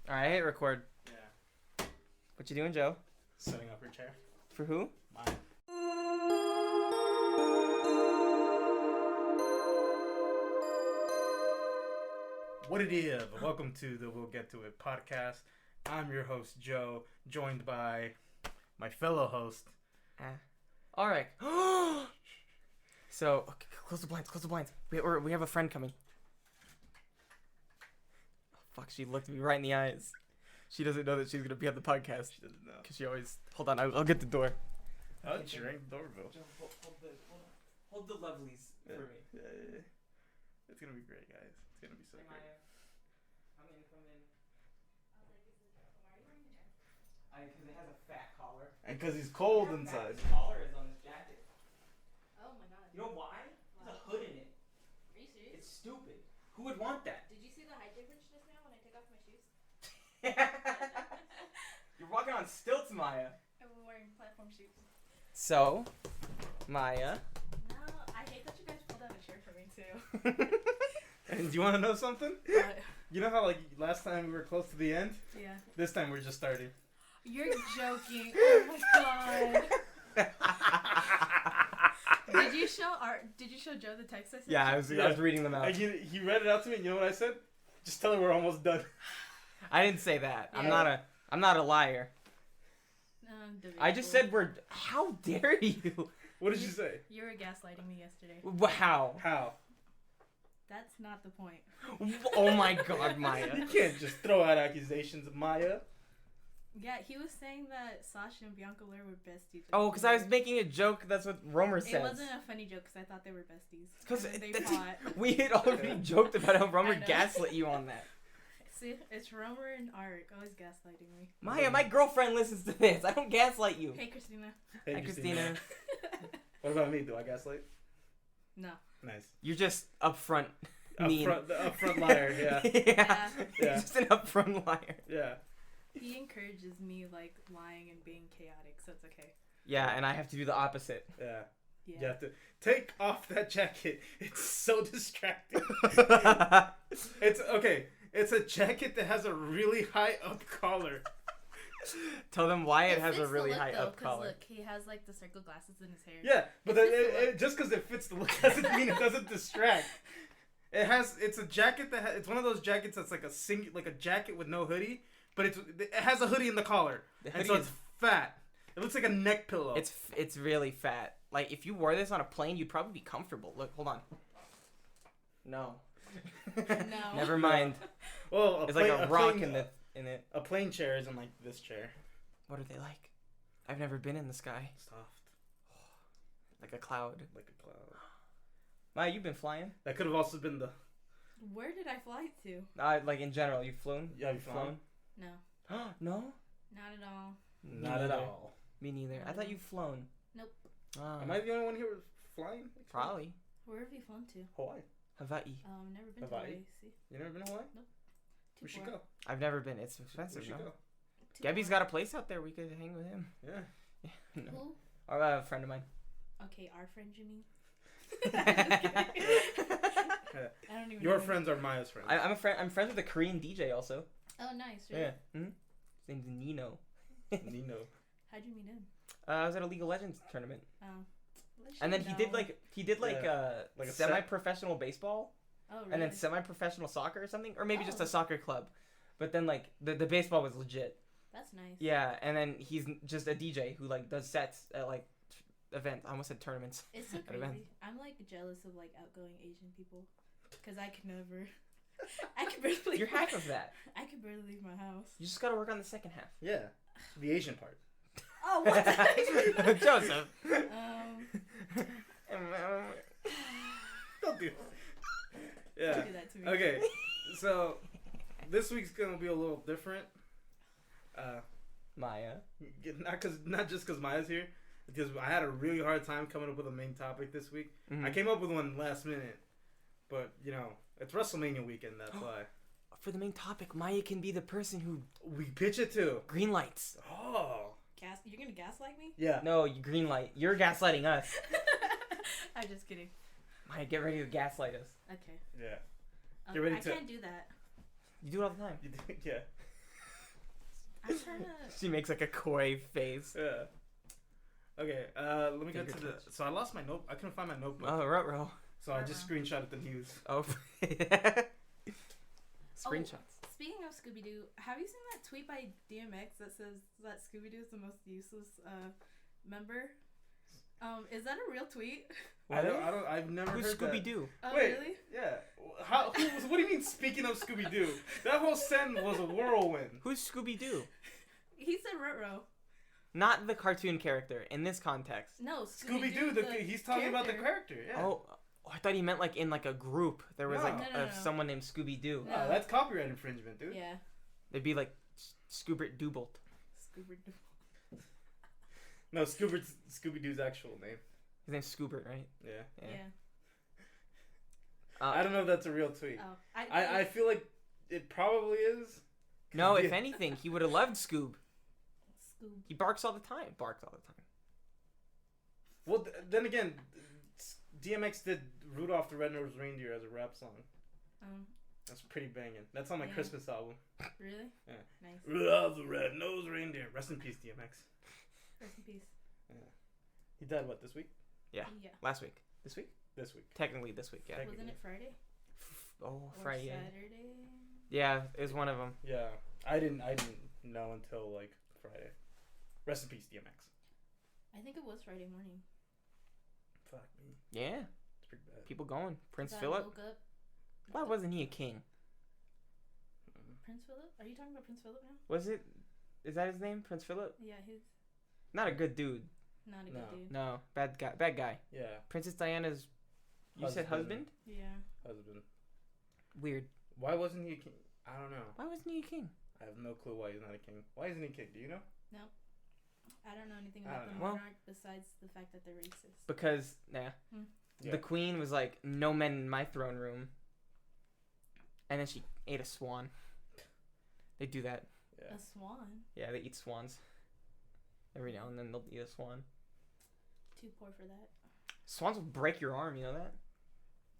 Alright, hit record. Yeah. What you doing, Joe? Setting up your chair. For who? Mine. What it is? Welcome to the We'll Get to It podcast. I'm your host, Joe, joined by my fellow host. Alright. So, okay, close the blinds. We have a friend coming. Oh, fuck, she looked me right in the eyes. She doesn't know that she's gonna be on the podcast. She doesn't know. Because she always... Hold on, I'll get the door. Oh, she rang the doorbell. Hold the lovelies for me. Yeah. It's gonna be great, guys. It's gonna be so great. Come in. Because it has a fat collar. And because he's cold inside. The collar is on this jacket. Oh my god. You know why? There's a hood in it. Are you serious? It's stupid. Who would want that? Did you see the height difference just now when I took off my shoes? You're walking on stilts, Maya. I'm wearing platform shoes. So, Maya. No, I hate that you guys pulled out a chair for me too. And do you want to know something? What? You know how like last time we were close to the end? Yeah. This time we're just starting. You're joking. Oh my god. Did you show Joe the text I sent? Yeah, I you? was reading them out. And he read it out to me, and you know what I said? Just tell her we're almost done. I didn't say that. Yeah. I'm not a liar. Debatable. I just said we're. How dare you? What did you say? You were gaslighting me yesterday. How? How? That's not the point. Oh my God, Maya. You can't just throw out accusations, Maya. Yeah, he was saying that Sasha and Bianca Blair were besties. Oh, because I was making a joke. That's what Romer says. It wasn't a funny joke because I thought they were besties. Because they fought. we had already joked about how Romer I know. gaslit you on that. See, it's Romer and Art always gaslighting me. Maya, my girlfriend listens to this. I don't gaslight you. Hey, Christina. Hey, Hi, Christina. What about me? Do I gaslight? No. Nice. You're just upfront mean. The upfront liar, yeah. Yeah. You're Yeah. just an upfront liar. Yeah. He encourages me, like, lying and being chaotic, so it's okay. Yeah, and I have to do the opposite. Yeah. Yeah. You have to take off that jacket. It's so distracting. It's okay. It's a jacket that has a really high up collar. Tell them why it has a fits the really look, high though, up 'cause collar. Look, he has, like, the circle glasses in his hair. Yeah, but It then fits the look. just because it fits the look doesn't mean it doesn't distract. It's a jacket it's one of those jackets that's like a jacket with no hoodie, but it has a hoodie in the collar. The And hoodie so is- it's fat. It looks like a neck pillow. It's really fat. Like if you wore this on a plane, you'd probably be comfortable. Look, hold on. No. No. Never mind. well, It's like a rock in it. A plane chair isn't like this chair. What are they like? I've never been in the sky. Soft, Like a cloud. like a cloud. Maya, you've been flying? That could have also been the. Where did I fly to? Like in general, you've flown? Yeah, you've flown. No. No? Not at all. Not at all. Me neither. I thought you've flown. Nope. Am I the only one here with flying? Probably. Where have you flown to? Hawaii. Hawaii. Never been Hawaii? to Hawaii. See? You never been to Hawaii? Nope. We should Too go. I've never been. It's We expensive, should no? go. Gabby's got a place out there. We could hang with him. Yeah. No. Who? Or a friend of mine. Okay, our friend, you mean? Yeah. I don't even Your know. friends are Maya's friends. I'm friends with a Korean DJ also. Oh, nice. Really? Yeah. Mm-hmm. His name's Nino. Nino. How'd you meet him? I was at a League of Legends tournament. Oh. And then he did like Yeah. Like a semi-professional baseball Oh, really? and then semi-professional soccer or something, or maybe just Oh. a soccer club. But then like the baseball was legit. That's nice. Yeah, and then he's just a DJ who like does sets at like events. I almost said tournaments. It's so At events. crazy. I'm like jealous of like outgoing Asian people, cause I could never. I could barely. Leave You're half of that. I could barely leave my house. You just gotta work on the second half. Yeah. The Asian part. Oh, what? Joseph. Don't do that. Yeah. Don't do that to me. Okay. So this week's gonna be a little different. Maya. Not just because Maya's here, because I had a really hard time coming up with a main topic this week. Mhm. I came up with one last minute, but you know it's WrestleMania weekend. That's why For the main topic, Maya can be the person who we pitch it to. green lights. Oh. You're gonna gaslight me? Yeah. No, you green light. You're gaslighting us. I'm just kidding. Maya, get ready to gaslight us. Okay. Yeah. Get ready I to- can't do that. You do it all the time. You do, yeah. I'm trying to. She makes like a coy face. Yeah. Okay. Let me get to the. Fingertips. So I lost my note. I couldn't find my notebook. Oh, ruh-roh. So I just screenshotted the news. Oh. Screenshots. Speaking of Scooby Doo, have you seen that tweet by DMX that says that Scooby Doo is the most useless member? Is that a real tweet? I've never Who's heard that. Scooby Doo? Oh, Wait. really? Yeah. What do you mean? Speaking of Scooby Doo, that whole sentence was a whirlwind. Who's Scooby Doo? He said Ruh-roh. Not the cartoon character in this context. No, Scooby Doo. He's talking about the character. Yeah. Oh, I thought he meant like in like a group. There was No. like No. someone named Scooby Doo. No. Oh, that's copyright infringement, dude. Yeah. They'd be like Scoobert Doobolt. Scooby Doo. No, Scooby Doo's actual name. His name's Scoobert, right? Yeah. Yeah. I don't know if that's a real tweet. Oh, I feel like it probably is. No, if Yeah. anything, he would have loved Scoob. Scoob. He barks all the time. Barks all the time. Well, then again, DMX did Rudolph the Red-Nosed Reindeer as a rap song. That's pretty banging. That's on my Yeah. Christmas album. Really? Yeah. Nice. Rudolph the Red-Nosed Reindeer. Rest in peace, DMX. Rest in peace. He died, what, this week? Yeah. Yeah. Last week. This week? This week. Technically this week, yeah. Technically. Wasn't it Friday? Oh, Or Friday. Saturday? Yeah, it was one of them. Yeah. I didn't know until, like, Friday. Rest in peace, DMX. I think it was Friday morning. Fuck me. Yeah. It's pretty bad. People going. Prince I Philip. woke up. Why wasn't he a king? Prince Philip? Are you talking about Prince Philip now? Was it? Is that his name? Prince Philip? Yeah, he's Not a good dude. not a No. good dude. No, bad guy. Bad guy. Yeah. Princess Diana's. You said husband? Yeah. Husband. Weird. Why wasn't he a king? I don't know. Why wasn't he a king? I have no clue why he's not a king. Why isn't he a king? Do you know? I don't know anything I about don't the know. Well- monarch besides the fact that they're racist. Because Yeah. the queen was like, no men in my throne room. And then she ate a swan. They do that. Yeah. A swan? Yeah, they eat swans. Every now and then they'll eat a swan. Too poor for that. Swans will break your arm. You know that?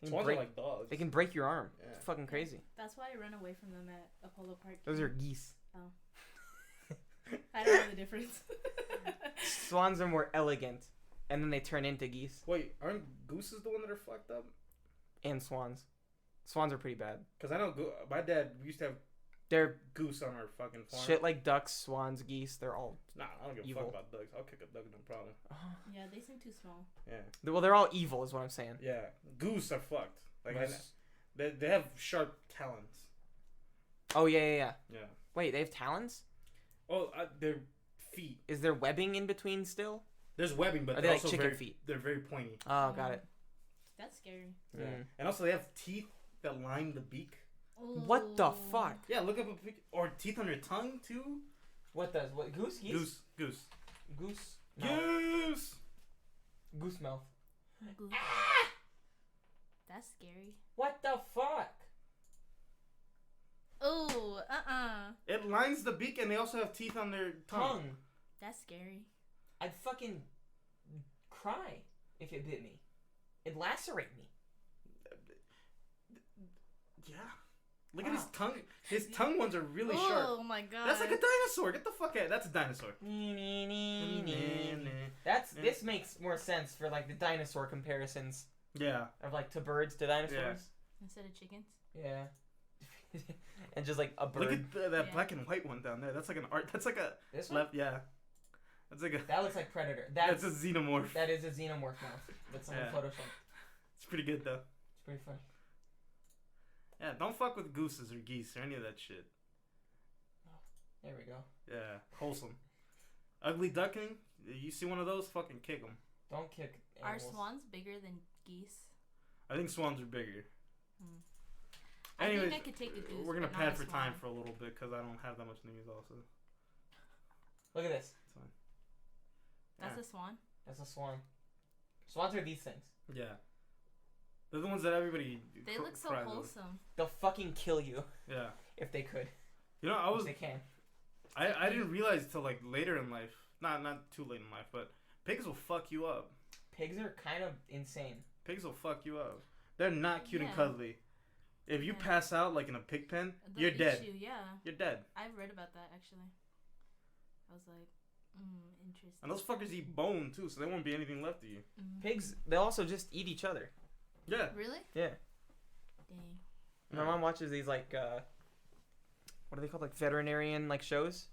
They can Swans break, are like dogs. They can break your arm. Yeah. It's fucking crazy. That's why I run away from them at Apollo Park. Those are geese. I don't know the difference. Swans are more elegant, and then they turn into geese. Wait, aren't gooses the one that are fucked up? And swans. Swans are pretty bad. Because I know my dad used to have They're goose on our fucking farm. shit like ducks, swans, geese. They're all Nah, I don't give a evil. fuck about ducks. I'll kick a duck, no problem. Yeah, they seem too small. Yeah. well, they're all evil, is what I'm saying. Yeah. Goose are fucked. Like, Goose. they have sharp talons. Oh yeah. Yeah. Wait, they have talons? Oh, their feet. Is there webbing in between still? There's webbing, but Are they're they like also chicken very, feet? they're very pointy. Oh, got it. That's scary. Yeah. Mm. And also they have teeth that line the beak. What the Ooh. fuck? Yeah, look up a pic. Or teeth on their tongue, too. What does what? Goose? Geese? Goose. Goose. Goose. Mouth. Goose! Goose mouth. Goose. That's scary. What the fuck? Oh, It lines the beak and they also have teeth on their tongue. That's scary. I'd fucking cry if it bit me. It'd lacerate me. Yeah. Look at his Wow. tongue. His tongue ones are really sharp. Oh my god. That's like a dinosaur. Get the fuck out. That's a dinosaur. That's this makes more sense for like the dinosaur comparisons Yeah. of like to birds to dinosaurs. Instead of chickens. Yeah. And just like a bird. Look at that Yeah. black and white one down there. That's like an art. That's like a This one? left. Yeah. That's like a. That looks like Predator. That's a xenomorph. That is a xenomorph mouth. That's on Yeah. Photoshop. It's pretty good though. It's pretty funny. Yeah. Don't fuck with gooses or geese or any of that shit. There we go. Yeah. Wholesome. Ugly duckling. You see one of those? Fucking kick them. Don't kick Are animals. swans bigger than geese? I think swans are bigger. I Anyways, think I could take a goose. we're gonna but not pad a for time swan. for a little bit because I don't have that much news. Also, Look at this. it's fine. That's Yeah. a swan. That's a swan. Swans are these things. Yeah. They're the ones that everybody. They look so cries over. wholesome. They'll fucking kill you Yeah. if they could. You know, If they can. I didn't realize till like later in life. Not too late in life, but pigs will fuck you up. Pigs are kind of insane. Pigs will fuck you up. They're not cute and Yeah. cuddly. If you Yeah. pass out like in a pig pen, They'll you're eat dead. You, yeah. You're dead. I've read about that actually. I was like, interesting. And those fuckers eat bone too, so there won't be anything left of you. Pigs, they also just eat each other. Yeah. Really? Yeah. Dang. My mom watches these like what are they called, like veterinarian like shows?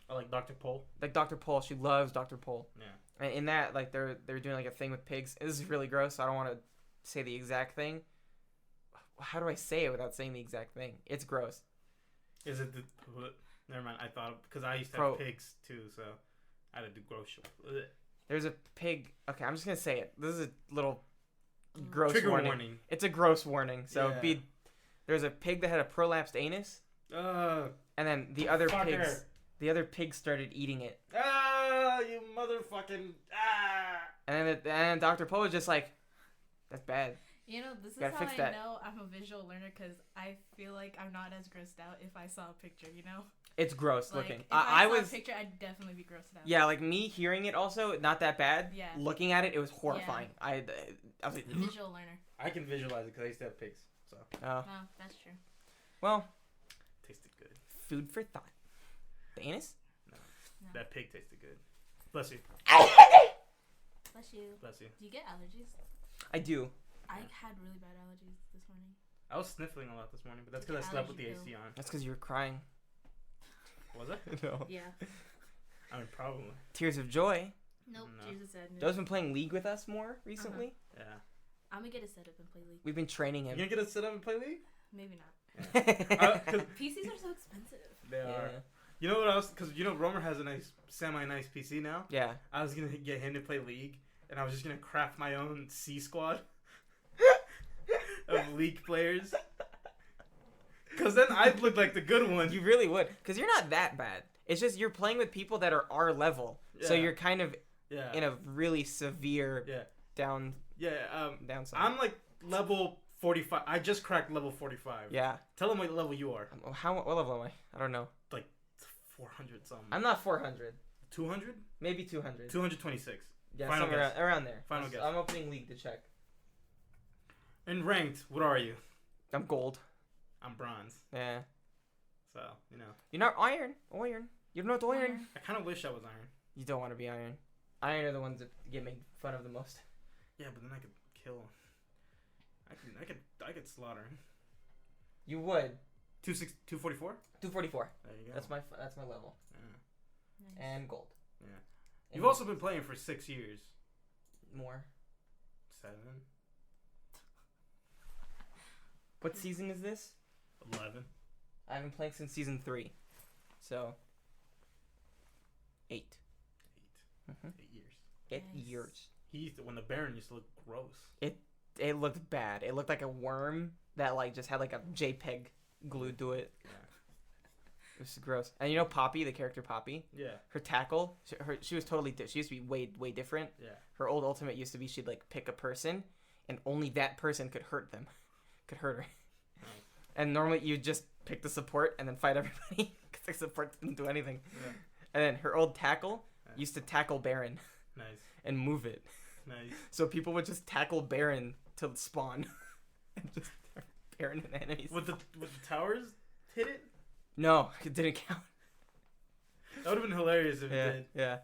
I like Dr. Pol. Like Dr. Pol, she loves Dr. Pol. Yeah. And in that, like they're doing like a thing with pigs. This is really gross. So I don't want to say the exact thing. How do I say it without saying the exact thing? It's gross. Is it the? Never mind. I thought because I used to have pigs too, so I had to do gross shit. There's a pig. Okay, I'm just gonna say it. This is a little gross Trigger warning. It's a gross warning. So Yeah. there's a pig that had a prolapsed anus, and then the other pigs started eating it. You motherfucking And then Dr. Poe was just like, that's bad. You know, this is Gotta how fix I that. know I'm a visual learner because I feel like I'm not as grossed out if I saw a picture, you know? It's gross Like, looking. if I saw was a picture, I'd definitely be grossed out. Yeah, like me hearing it also, not that bad. Yeah. Looking at it, it was horrifying. I was like, Visual learner. I can visualize it because I used to have pigs, so oh. No, that's true. Well, tasted good. food for thought. The anus? No. That pig tasted good. Bless you. Bless you. Bless you. Do you get allergies? I do. I had really bad allergies this morning. I was sniffling a lot this morning, but that's because I slept with the Allergy AC on. That's because you were crying. Was it? No. Yeah. I mean, probably. Tears of joy. Nope. No. Tears of sadness. Joe's been playing League with us more recently. Yeah. I'm gonna get a setup and play League. We've been training You him. gonna get to sit up and play League? Maybe not. Cause PCs are so expensive. they Yeah. are. You know what else? Because you know Romer has a nice, semi-nice PC now. Yeah. I was gonna get him to play League, and I was just gonna craft my own C squad of League players. Cause then I'd look like the good one. You really would. Because you're not that bad. It's just you're playing with people that are our level. So Yeah. you're kind of Yeah. in a really severe Yeah. downside. I'm level 45. I just cracked level 45. Yeah. Tell them what level you are. What level am I? I don't know. 400 something. I'm not 400. 200? Maybe 200. 226. Yeah, Final somewhere guess. around there. Final guess. I'm opening League to check. And ranked, what are you? I'm gold. I'm bronze. Yeah. So, you know. You're not iron. Iron. You're not iron. I kind of wish I was iron. You don't want to be iron. Iron are the ones that get made fun of the most. Yeah, but then I could kill. I could slaughter. You would. 244? 244. There you go. That's my level. Yeah. Nice. And gold. Yeah. And You've also been playing for 6 years. more. 7. What season is this? 11. I've been playing since season 3. So 8. 8. Mm-hmm. 8 years. 8 Nice. years. When the Baron used to look gross. It looked bad. It looked like a worm that like just had like a JPEG glued to it. Yeah. It was gross. And you know Poppy, the character Poppy? Yeah. Her tackle, she was totally she used to be way different. Yeah. Her old ultimate used to be she'd like pick a person and only that person could hurt them. Could hurt her. Nice. And normally you just pick the support and then fight everybody because the support didn't do anything. Yeah. And then her old tackle Yeah. used to tackle Baron Nice. and move it. Nice. So people would just tackle Baron to spawn. And just Baron and enemies. Would the towers hit it? No, it didn't count. That would have been hilarious if it did. Yeah.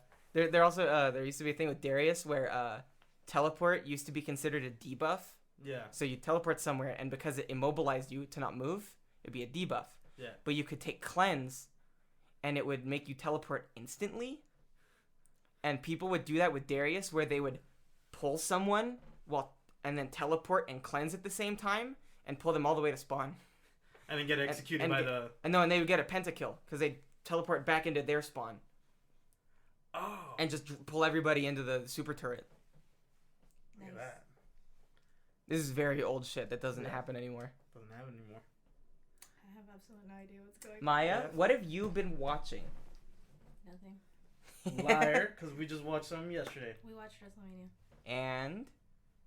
There also there used to be a thing with Darius where teleport used to be considered a debuff. Yeah. So you teleport somewhere and because it immobilized you to not move, it'd be a debuff. Yeah. But you could take cleanse and it would make you teleport instantly. And people would do that with Darius where they would pull someone and then teleport and cleanse at the same time and pull them all the way to spawn. And then get executed by the... And no, and they would get a pentakill because they'd teleport back into their spawn. Oh. And just pull everybody into the super turret. Look at that. This is very old shit that doesn't Yeah. happen anymore. Doesn't happen anymore. I have absolutely no idea what's going on. Maya, Yeah. what have you been watching? Nothing. Liar, because we just watched some yesterday. We watched Wrestlemania. And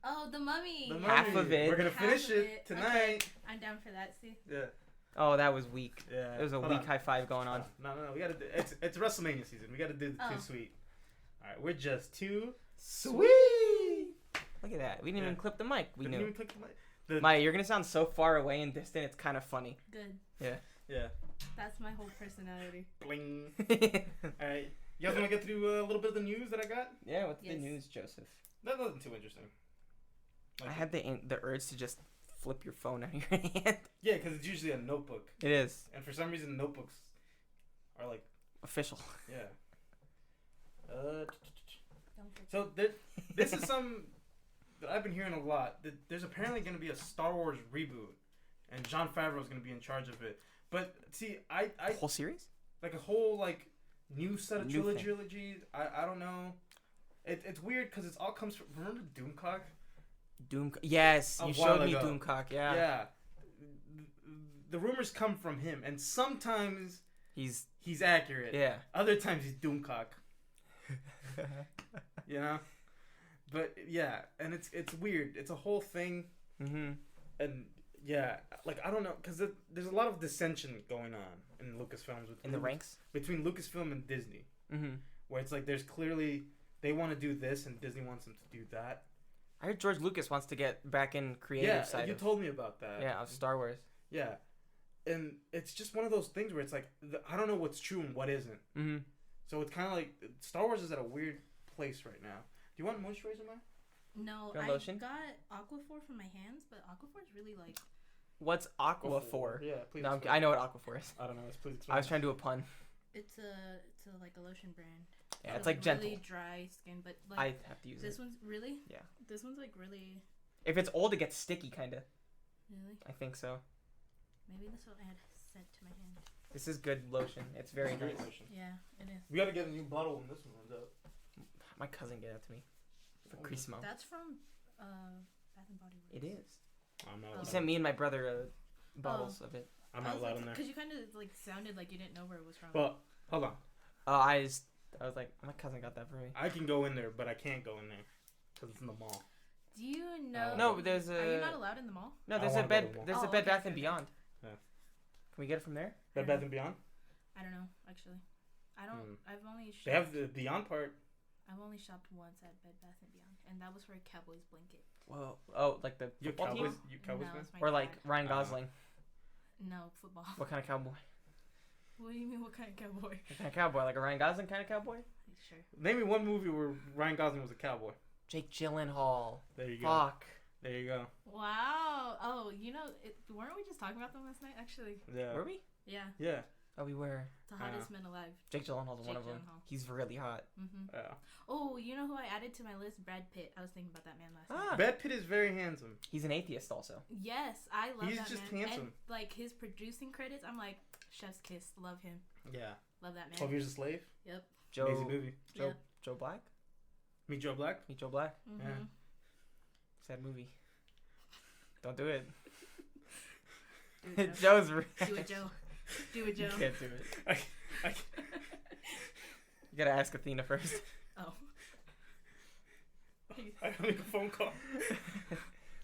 Oh, The Mummy. The Half Mummy. of it. We're gonna Half finish of it tonight. Okay. I'm down for that. See. Yeah. oh, that was weak. Yeah. There was a Hold weak on. high five going on. No. We gotta do. It's WrestleMania season. We gotta do the Oh. too sweet. All right, we're just too Sweet. Look at that. We didn't Yeah. even clip the mic. We Didn't knew. even click the Maya, you're gonna sound so far away and distant. It's kind of funny. Good. Yeah. That's my whole personality. Bling. All right. You guys want to get through a little bit of the news that I got? Yeah, what's the Yes. news, Joseph? That wasn't too interesting. I had the urge to just flip your phone out of your hand. Yeah, because it's usually a notebook. It is And for some reason, notebooks are like, official. yeah. Don't forget. So this is some that I've been hearing a lot. That there's apparently going to be a Star Wars reboot, and Jon Favreau is going to be in charge of it. But see, I The whole series? like a whole like new set of New thing. trilogy. I don't know. It's weird because it all comes from. Remember Doomcock? Yes, A you while showed me ago. Doomcock. Yeah. Yeah. The rumors come from him, and sometimes He's he's accurate. yeah. Other times he's Doomcock. You know. But yeah, and it's weird. It's a whole thing, Mhm. and yeah, like I don't know, because there's a lot of dissension going on in Lucasfilms In the ranks. between Lucasfilm and Disney, Mhm. where it's like there's clearly they want to do this and Disney wants them to do that. I heard George Lucas wants to get back in creative Yeah, side. you of, told me about that. yeah, of Star Wars. Yeah, and it's just one of those things where it's like I don't know what's true and what isn't. Mhm. So it's kind of like Star Wars is at a weird place right now. Do you want moisturizer, man? No, Got I lotion? got Aquaphor for my hands, but Aquaphor is really like. What's Aqua for? Yeah, please. No, explain. I know what Aquaphor is. I don't know. Please explain. I was trying to do a pun. It's a like a lotion brand. Yeah, For, it's like gentle. Really dry skin, but like I have to use this it. one's really. Yeah. This one's like really. If it's old, it gets sticky, kind of. Really. I think so. Maybe this one I had sent to my hand. This is good lotion. It's very Great nice. lotion. Yeah, it is. We gotta get a new bottle when this one runs out. My cousin gave that to me for Christmas. That's from Bath and Body Works. It is. I'm not. Oh. He allowed. sent me and my brother bottles of it. I'm not allowed in there. Because you kind of like sounded like you didn't know where it was from. Well, hold on. I was like, my cousin got that for me. I can go in there, but I can't go in there because it's in the mall. Do you know? No, there's Are you a not allowed in the mall? no. I There's a wanna go bed. to the mall. There's a Oh, Bed okay, Bath and okay. Beyond. Yeah. Can we get it from there? Bed Bath and Beyond. I don't know actually. I don't. Hmm. I've only. Shopped, They have the Beyond part. I've only shopped once at Bed Bath and Beyond, and that was for a Cowboys blanket. Whoa. Oh, like the You football Cowboys. team, You Cowboys no, fan? it's my or like dad. Ryan Gosling. No football. What kind of cowboy? What do you mean? What kind of cowboy? What kind of cowboy? Like a Ryan Gosling kind of cowboy? Sure. Name me one movie where Ryan Gosling was a cowboy. Jake Gyllenhaal. There you go. Fuck. There you go. Wow. Oh, you know, weren't we just talking about them last night? Actually. Yeah. Were we? Yeah. Yeah. Oh, we were. The hottest men alive. Jake Gyllenhaal's one Jake of them. Gyllenhaal. He's really hot. Mm-hmm. Yeah. Oh, you know who I added to my list? Brad Pitt. I was thinking about that man last night. Ah. Brad Pitt is very handsome. He's an atheist also. Yes, I love He's that just man. handsome. And like his producing credits, I'm like, Chef's Kiss. Love him. Yeah. Love that man. 12 Years a Slave. Yep. Amazing Joe movie. Yep. Joe Black? Meet Joe Black. Meet Joe Black? Mm-hmm. Yeah. Sad movie. Don't do it. Do it, Joe. Joe's Do it, Joe. Do it, Joe. You can't do it. I, You gotta ask Athena first. Oh. I gotta make a phone call.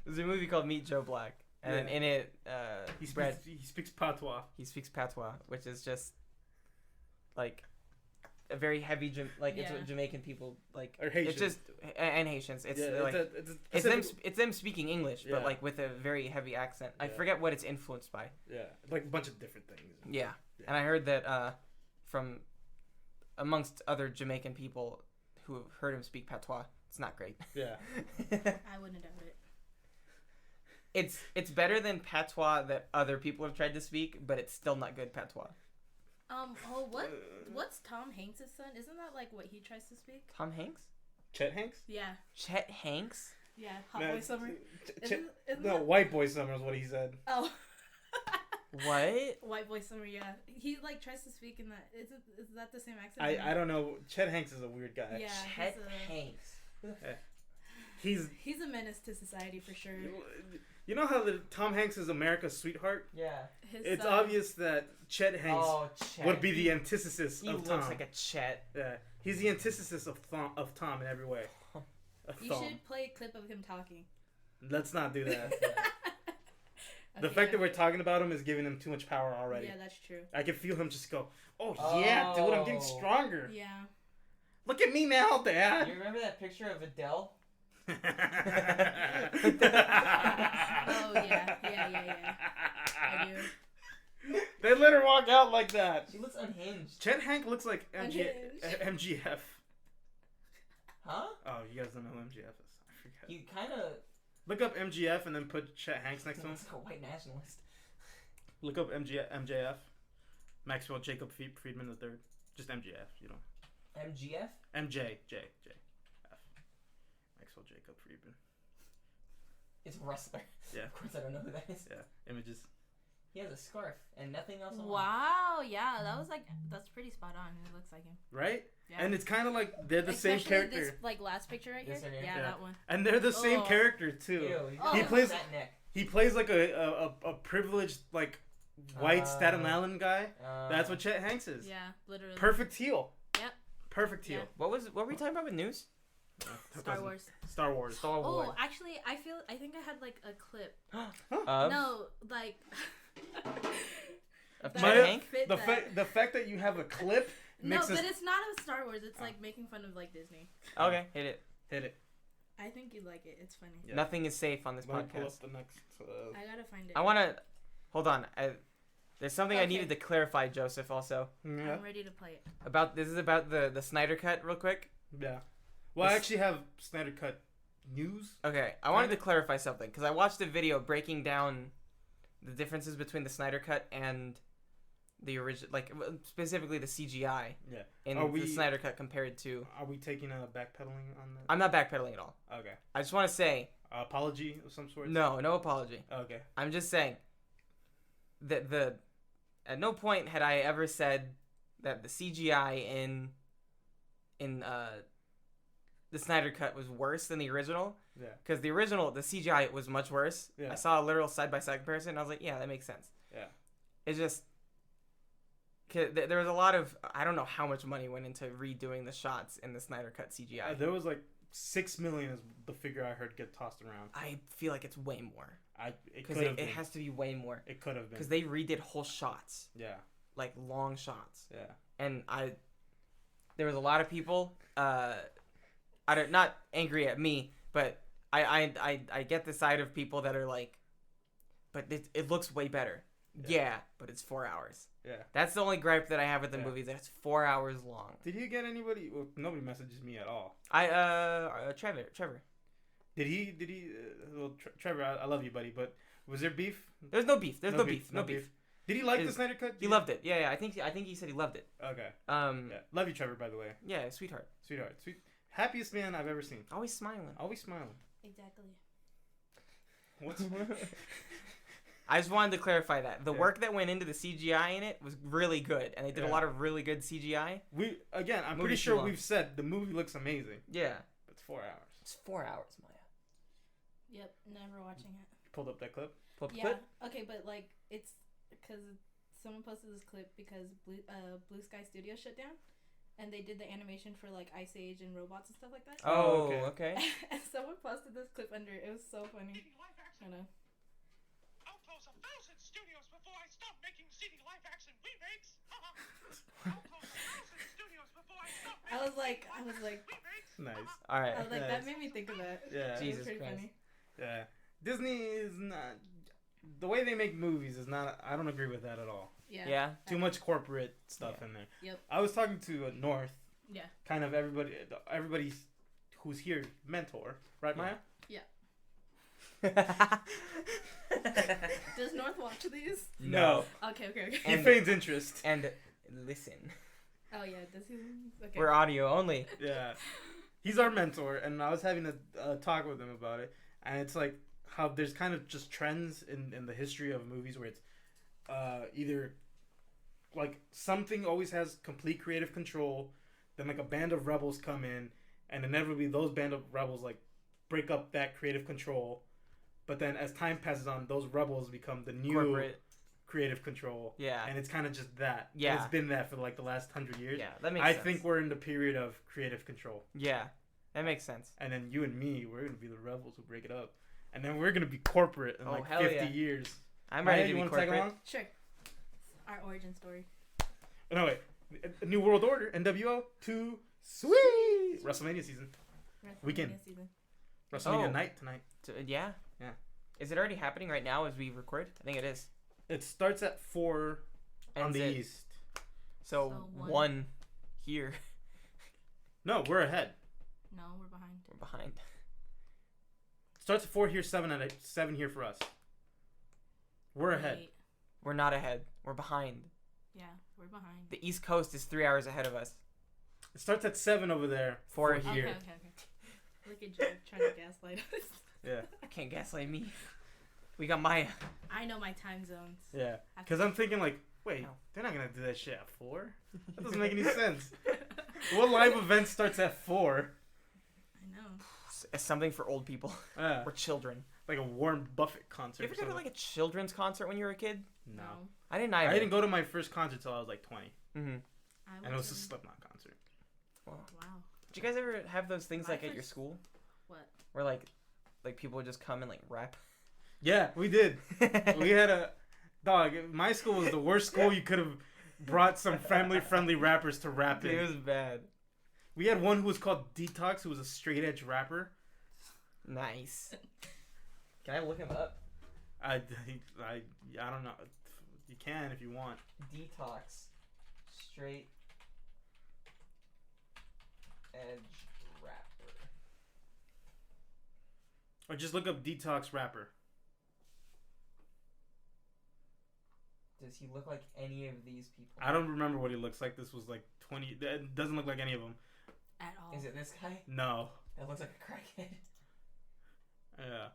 There's a movie called Meet Joe Black, and Yeah. in it, He speaks patois. he speaks patois, which is just like a very heavy, it's Yeah. what Jamaican people like. Or Haitians. It's just and Haitians. It's yeah, like it's it's them speaking English, Yeah. but like with a very heavy accent. I Yeah. forget what it's influenced by. yeah, like a bunch of different things. Yeah, Yeah. and I heard that from amongst other Jamaican people who have heard him speak patois, it's not great. Yeah. I wouldn't doubt it. It's better than patois that other people have tried to speak, but it's still not good patois. What's Tom Hanks' son? Isn't that like what he tries to speak? Tom Hanks? Chet Hanks? Yeah. Chet Hanks? Yeah. Hot No, Boy Summer. Chet, Isn't no, that- White Boy Summer is what he said. Oh. What? White Boy Summer, yeah. He like tries to speak in that. Is that the same accent? I don't know. Chet Hanks is a weird guy. Yeah. Chet Hanks. He's He's a menace to society for sure. you know how Tom Hanks is America's sweetheart? Yeah. His It's son- obvious that Chet Hanks Oh, Chet. would be the antithesis He of looks Tom. like a Chet. Yeah, he's the antithesis of Tom in every way. A You thong. should play a clip of him talking. Let's not do that. The Okay, fact that we're okay. talking about him is giving him too much power already. Yeah, that's true. I can feel him just go, oh yeah, dude, I'm getting Oh. stronger. Yeah. Look at me now, Dad. You remember that picture of Adele? Oh yeah. I do. They let her walk out like that. She looks unhinged. Chet Hank looks like Unhinged. MGF. Huh? Oh, you guys don't know who MGF is? I forget. He kind of Look up MGF and then put Chet Hanks next to him. looks like a white nationalist. Look up MJF. Maxwell Jacob Friedman III. Just MGF, you know. MGF? MJF. Maxwell Jacob Friedman. It's a wrestler. Yeah. Of course I don't know who that is. Yeah. Images. He has a scarf and nothing else on. Wow, yeah, that's pretty spot on. It looks like him. Right? Yeah. And it's kind of like they're the same Especially character. This like last picture right here. This one here? Yeah, Yeah. that one. And they're the same Oh. character too. Ew, Oh. He got plays- that neck. He plays like a privileged like white Staten Uh, Island guy. That's what Chet Hanks is. Yeah, literally. Perfect heel. Yep. Perfect heel. Yeah. What were we talking about with news? Star Wars. Star Wars. Star Oh, Wars. actually, I think I had like a clip. Of? No, like. Of that Chet Hank? fit The that. the fact that you have a clip No, makes us but it's not of Star Wars. It's like making fun of like Disney. Okay, hit it. hit it. I think you'd like it. It's funny. Yeah. Nothing is safe on this Let me pull podcast. up the next. I gotta find it. I want to. Hold on. There's something I Okay. needed to clarify, Joseph, also. Yeah. I'm ready to play it. This is about the Snyder Cut, real quick. Yeah. Well, I This- actually have Snyder Cut news. Okay, I wanted to clarify something, because I watched a video breaking down the differences between the Snyder Cut and the original, like, specifically the CGI Yeah. in Are the we- Snyder Cut compared to... Are we taking a backpedaling on the? I'm not backpedaling at all. Okay. I just want to say, Apology of some sort. no apology. Okay. I'm just saying that at no point had I ever said that the CGI in the Snyder Cut was worse than the original, Yeah. because the original, the CGI was much worse. Yeah. I saw a literal side-by-side comparison, and I was like, yeah, that makes sense. Yeah. It's just, 'cause there was a lot of, I don't know how much money went into redoing the shots in the Snyder Cut CGI. There was like 6 million is the figure I heard get tossed around. I feel like it's way more, It because could have it been. has to be way more, It could have been. because they redid whole shots, Yeah. like long shots. Yeah. And there was a lot of people, not angry at me, but I get the side of people that are like, but it looks way better. Yeah, but it's 4 hours. Yeah. That's the only gripe that I have with the Yeah. movie. That it's 4 hours long. Did you get anybody? Well, nobody messages me at all. Trevor. Did he? Well, Trevor, I love you, buddy, but was there beef? There's no beef. No beef. Did he like the Is- Snyder Cut? He loved it. Yeah. I think he said he loved it. Okay. Yeah, Love you, Trevor. By the way, sweetheart. sweetheart, happiest man I've ever seen. Always smiling. Always smiling. Exactly. What's I just wanted to clarify that the Yeah. work that went into the CGI in it was really good, and they did a Yeah. lot of really good CGI. I'm Movie's pretty too sure long. we've said the movie looks amazing. Yeah, But it's 4 hours. it's 4 hours, Maya. Yep. Never watching it. Pulled up that clip. Pull up the Yeah. clip. Okay, but like it's because someone posted this clip because Blue Sky Studios shut down, and they did the animation for like Ice Age and robots and stuff like that. Oh, okay. okay. And someone posted this clip under. It was so funny. I know. I'll close 1,000 studios before I stop making CD live action remakes. I'll close 1,000 studios before I stop I was like, remakes. Nice. All right. I was like, Nice. that made me think of that. Yeah. It Jesus was pretty Christ. funny. Yeah. Disney is not. The way they make movies is not. I don't agree with that at all. Yeah. Yeah. Too much corporate stuff Yeah. in there. Yep. I was talking to North. Yeah. Kind of everybody's who's here mentor, right, Maya? Does North watch these? No. Okay. He And- feigns interest. And listen, Oh yeah. Does he? Okay. we're audio only. Yeah. He's our mentor, and I was having a talk with him about it, and it's like how there's kind of just trends in the history of movies where it's either like something always has complete creative control, then like a band of rebels come in, and inevitably those band of rebels like break up that creative control, but then as time passes on, those rebels become the new Corporate. creative control. Yeah. And it's kind of just that. Yeah. And it's been that for like the last 100 years. Yeah, that makes I sense. think we're in the period of creative control. Yeah, that makes sense. And then you and me, we're going to be the rebels who break it up. And then we're going to be corporate in Oh, like hell 50 yeah. years. I'm Maya, ready to you be wanna tag corporate. along? Sure. Our origin story. No, wait. A New World Order, NWO, 2, sweet! WrestleMania season. Weekend. WrestleMania season. WrestleMania Oh. night tonight. Yeah. Yeah. Is it already happening right now as we record? I think it is. It starts at 4 On ends the at- east. So So one here. No, we're ahead. No, we're behind. We're behind. Starts at 4 here, 7 here for us. We're ahead. Wait. We're not ahead. We're behind. Yeah, we're behind. The East Coast is 3 hours ahead of us. It starts at 7 over there. 4 Okay, here. okay. Look at you trying to gaslight us. Yeah. Can't gaslight me. We got Maya. I know my time zones. Yeah. Because I'm thinking, like, wait, No. they're not going to do that shit at 4? That doesn't make any sense. What live event starts at 4? I know. It's something for old people Yeah. or children. Like a Warren Buffett concert. You ever or go to something. like a children's concert when you were a kid? No. I didn't I either. didn't go to my first concert till I was like 20. Mm-hmm. And it was a Slipknot concert. Well, Wow. did you guys ever have those things My like at your first- school What? where like people would just come and like rap? Yeah, we did. We had a... Dog, my school was the worst school. You could have brought some family-friendly rappers to rap Dude, it in. was bad. We had one who was called Detox, who was a straight-edge rapper. Nice. Can I look him up? I don't know. You can if you want. Detox. Straight edge rapper. Or just look up Detox rapper. Does he look like any of these people? I don't remember what he looks like. This was like 20... It doesn't look like any of them. At all. Is it this guy? No. That looks like a crackhead. Yeah.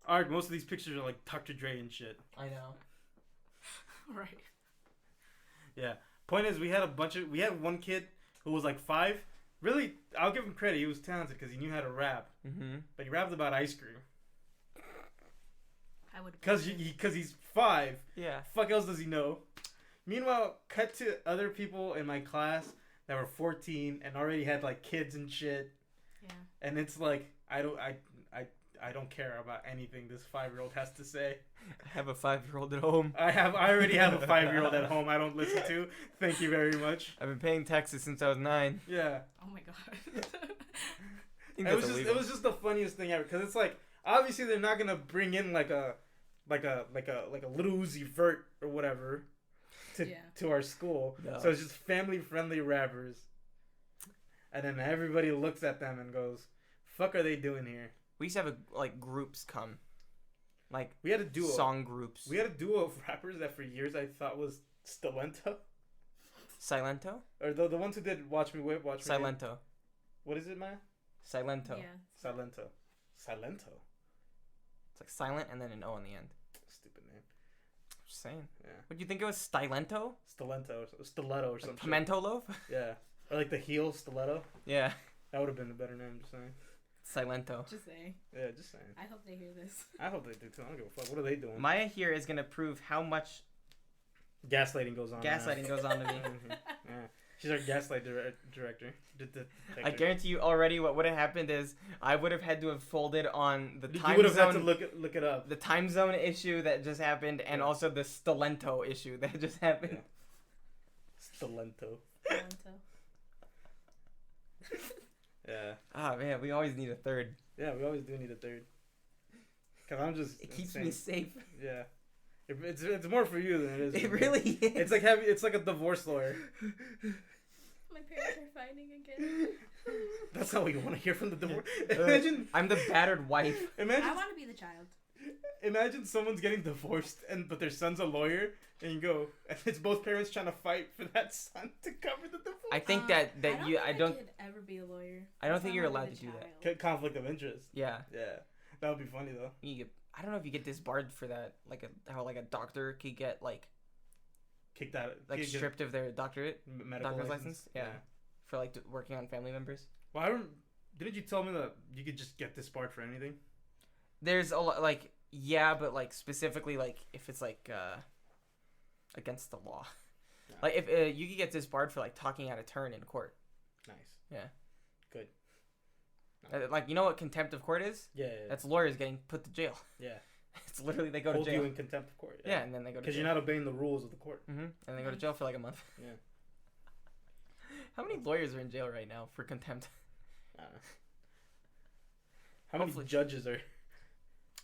Alright, most of these pictures are like Dr. Dre and shit. I know. Right. Yeah. Point is, we had one kid who was like 5. Really, I'll give him credit. He was talented because he knew how to rap. Mm-hmm. But he rapped about ice cream. I would. Because he's 5. Yeah. Fuck else does he know? Meanwhile, cut to other people in my class that were 14 and already had like kids and shit. Yeah. And it's like, I don't care about anything this 5-year-old has to say. I have a 5-year-old at home. I already have a 5-year-old at home I don't listen to. Thank you very much. I've been paying taxes since I was 9. Yeah. Oh my god. I think It that's was illegal. just the funniest thing ever because it's like obviously they're not gonna bring in like a little Uzi Vert or whatever to our school. No. So it's just family friendly rappers. And then everybody looks at them and goes, "Fuck, are they doing here?" We used to have like groups come, like We had a duo. song groups. We had a duo of rappers that for years I thought was Stilento, Silento. or the ones who did Watch Me Whip, Watch Me. Whip. Silento. What is it, man? Silento. Yeah. Silento. It's like silent and then an O on the end. Stupid name. Just saying. Yeah. Would you think it was Stylento? Stiletto or Like something. pimento loaf? Yeah. Or like the heel stiletto. Yeah. That would have been a better name, just saying. Silento. Just saying. Yeah, just saying. I hope they hear this. I hope they do too. I don't give a fuck. What are they doing? Maya here is gonna prove how much Gaslighting goes on. gaslighting goes on to me. Mhm. Yeah. She's our gaslight director. I guarantee you already what would have happened is I would have had to have folded on the You time would have had to zone, look it up. the time zone issue that just happened, and Yeah. also the Stilento issue that just happened. Stilento. Toronto. Yeah. Ah man, we always need a third. Yeah, we always do need a third. Cause I'm just. It keeps insane. me safe. Yeah. It's more for you than it is. It for me. really is. It's like a divorce lawyer. My parents are fighting again. That's how we want to hear from the divorce. Imagine, I'm the battered wife. I imagine, want to be the child. imagine someone's getting divorced but their son's a lawyer, and you go, and it's both parents trying to fight for that son to cover the divorce. I think I I don't could ever be a lawyer. I don't So think you're wanna allowed be to the do that. child. Conflict of interest. yeah. Yeah, that would be funny though. You get, I don't know if you get disbarred for that, like how a doctor could get Kick that. like stripped of their doctorate Medical doctor's license. Yeah. For working on family members. Well, didn't you tell me that you could just get disbarred for anything? There's a lot yeah, but specifically if it's against the law. Yeah. Like if you could get disbarred for talking out of turn in court. Nice. Yeah. Good. You know what contempt of court is? Yeah. That's lawyers getting put to jail. Yeah. It's literally they go to Hold jail. you in contempt of court. Yeah, and then they go to Because jail. you're not obeying the rules of the court. Mm-hmm. And they go to jail for a month. Yeah. How many lawyers are in jail right now for contempt? I don't know. How many Hopefully. judges are?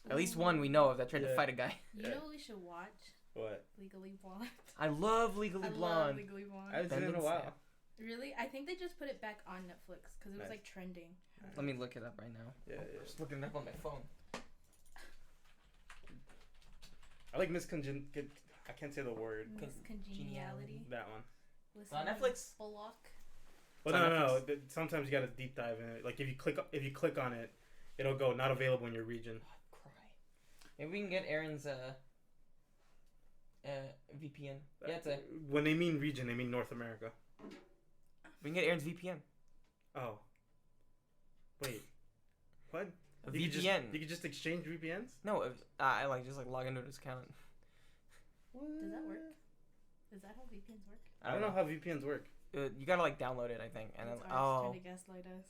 At least one we know of that tried to Yeah. fight a guy. You know what we should watch? What? Legally Blonde. I love Legally I Blonde. love Legally Blonde. I haven't seen it in a Bending while. Snap. Really? I think they just put it back on Netflix because it was Nice. like trending. Let me look it up right now. Yeah, I'm yeah. just looking it up on my phone. I like I can't say the word. Miss Congeniality. That one. With On Sandra Netflix? Bullock. Well, It's on no. Netflix. Sometimes you gotta deep dive in it. Like if you click on it, it'll go not available in your region. Cry. Maybe we can get Aaron's VPN. Yeah, it's a. When they mean region, they mean North America. We can get Aaron's VPN. Oh. Wait. What? A You VPN. you could just exchange VPNs? No, I just log into his account. Does that work? Is that how VPNs work? I don't know how VPNs work. You gotta download it, I think, and then That's trying to gaslight us.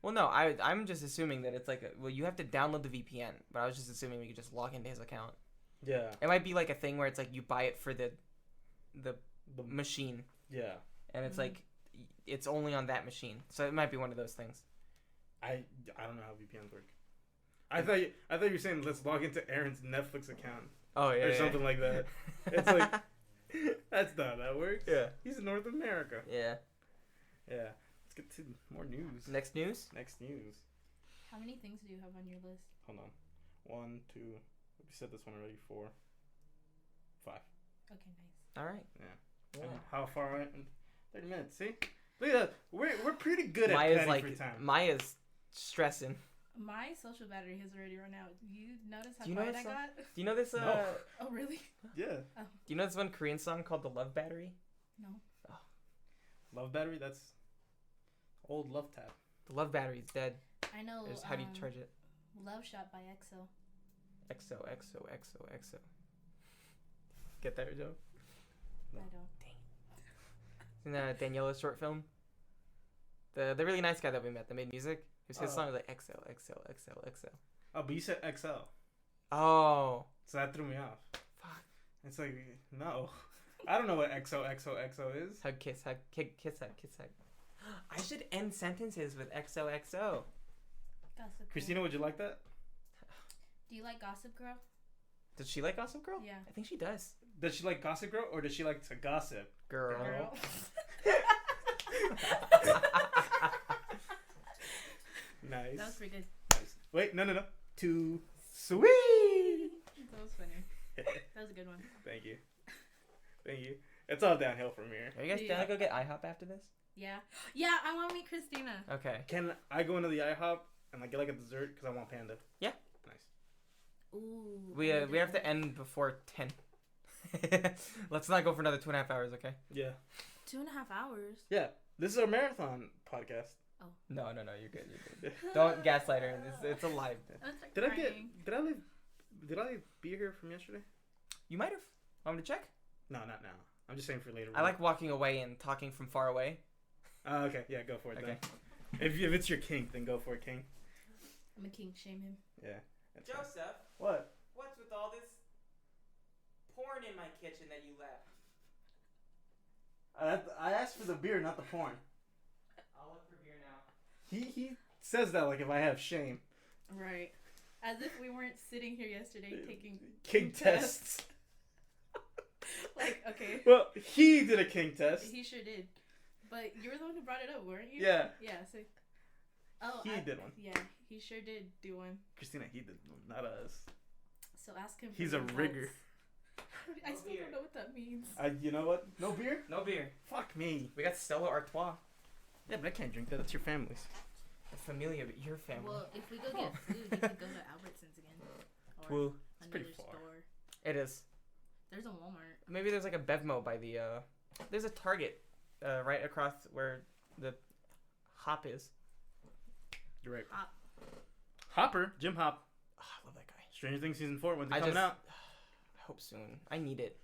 Well, no, I'm just assuming that it's you have to download the VPN, but I was just assuming we could just log into his account. Yeah. It might be like a thing where it's like you buy it for the machine, Yeah. and it's like it's only on that machine, so it might be one of those things. I don't know how VPNs work. I thought you were saying let's log into Aaron's Netflix account Oh yeah, or something like that. It's like that's not how that works. Yeah. He's in North America. Yeah. Yeah. Let's get to more news. Next news. Next news. How many things do you have on your list? Hold on. 1, 2. We said this one already. 4, 5. Okay, nice. All right. Yeah. And how far? 30 minutes. See. Look at that. We're pretty good at Maya's planning for time. Maya's stressing. My social battery has already run out. You notice how Do you quiet notice I got? Do you know this? No. Oh, really? Yeah. Oh, Do you know this one Korean song called "The Love Battery"? no. Love battery. That's old love tap. The Love Battery's dead. I know. How do you charge it? Love Shot by EXO. XO. Get that, Joe? No. I don't. In Daniela's short film. The really nice guy that we met that made music. His song was like XO. Oh, but you said XL. Oh. So that threw me off. Fuck. It's like, no. I don't know what XOXOXO is. Hug, kiss, kiss, hug. I should end sentences with XOXO. Gossip Christina, Girl. would you like that? Do you like Gossip Girl? Does she like Gossip Girl? Yeah. I think she does. Does she like Gossip Girl or does she like to gossip? Girl. Girl. Nice. That was pretty good. Nice. Wait, no. Too sweet. That was funny. That was a good one. Thank you. It's all downhill from here. Are you guys down to go get IHOP after this? Yeah. Yeah, I want to meet Christina. Okay. Can I go into the IHOP and get like a dessert because I want panda? Yeah. Nice. Ooh. We have to end before 10. Let's not go for another 2.5 hours, okay? Yeah. 2.5 hours. Yeah. This is our marathon podcast. Oh. No, you're good. Don't gaslight her. It's a live. Did I leave beer here from yesterday? You might have. Want me to check? No, not now. I'm just saying for later. I like walking away and talking from far away. Okay, yeah, go for it Okay. then. If it's your kink, then go for it, king. I'm a king. Shame him. Yeah. That's fine. Joseph, What? what's with all this porn in my kitchen that you left? I asked for the beer, not the porn. I'll look for beer now. He says that like if I have shame. Right. As if we weren't sitting here yesterday taking King tests. Like, okay. Well, he did a king test. He sure did. But you were the one who brought it up, weren't you? Yeah. Yeah, so. Oh, He did one. Yeah, he sure did do one. Christina, he did one, not us. So ask him. For He's the a results. rigger. I No still beer. don't know what that means. You know what? No beer? No beer. Fuck me. We got Stella Artois. Yeah, but I can't drink that. That's your family's. The familia, but your family. Well, if we go get food, we could go to Albertsons again. Or Woo. It's pretty another far. store. It is. There's a Walmart. Maybe there's like a Bevmo by the there's a Target right across where the Hop is. You're right. Hop. Hopper, Jim Hop. Oh, I love that guy. Stranger Things season 4. When's it I coming just- out? I hope soon. I need it.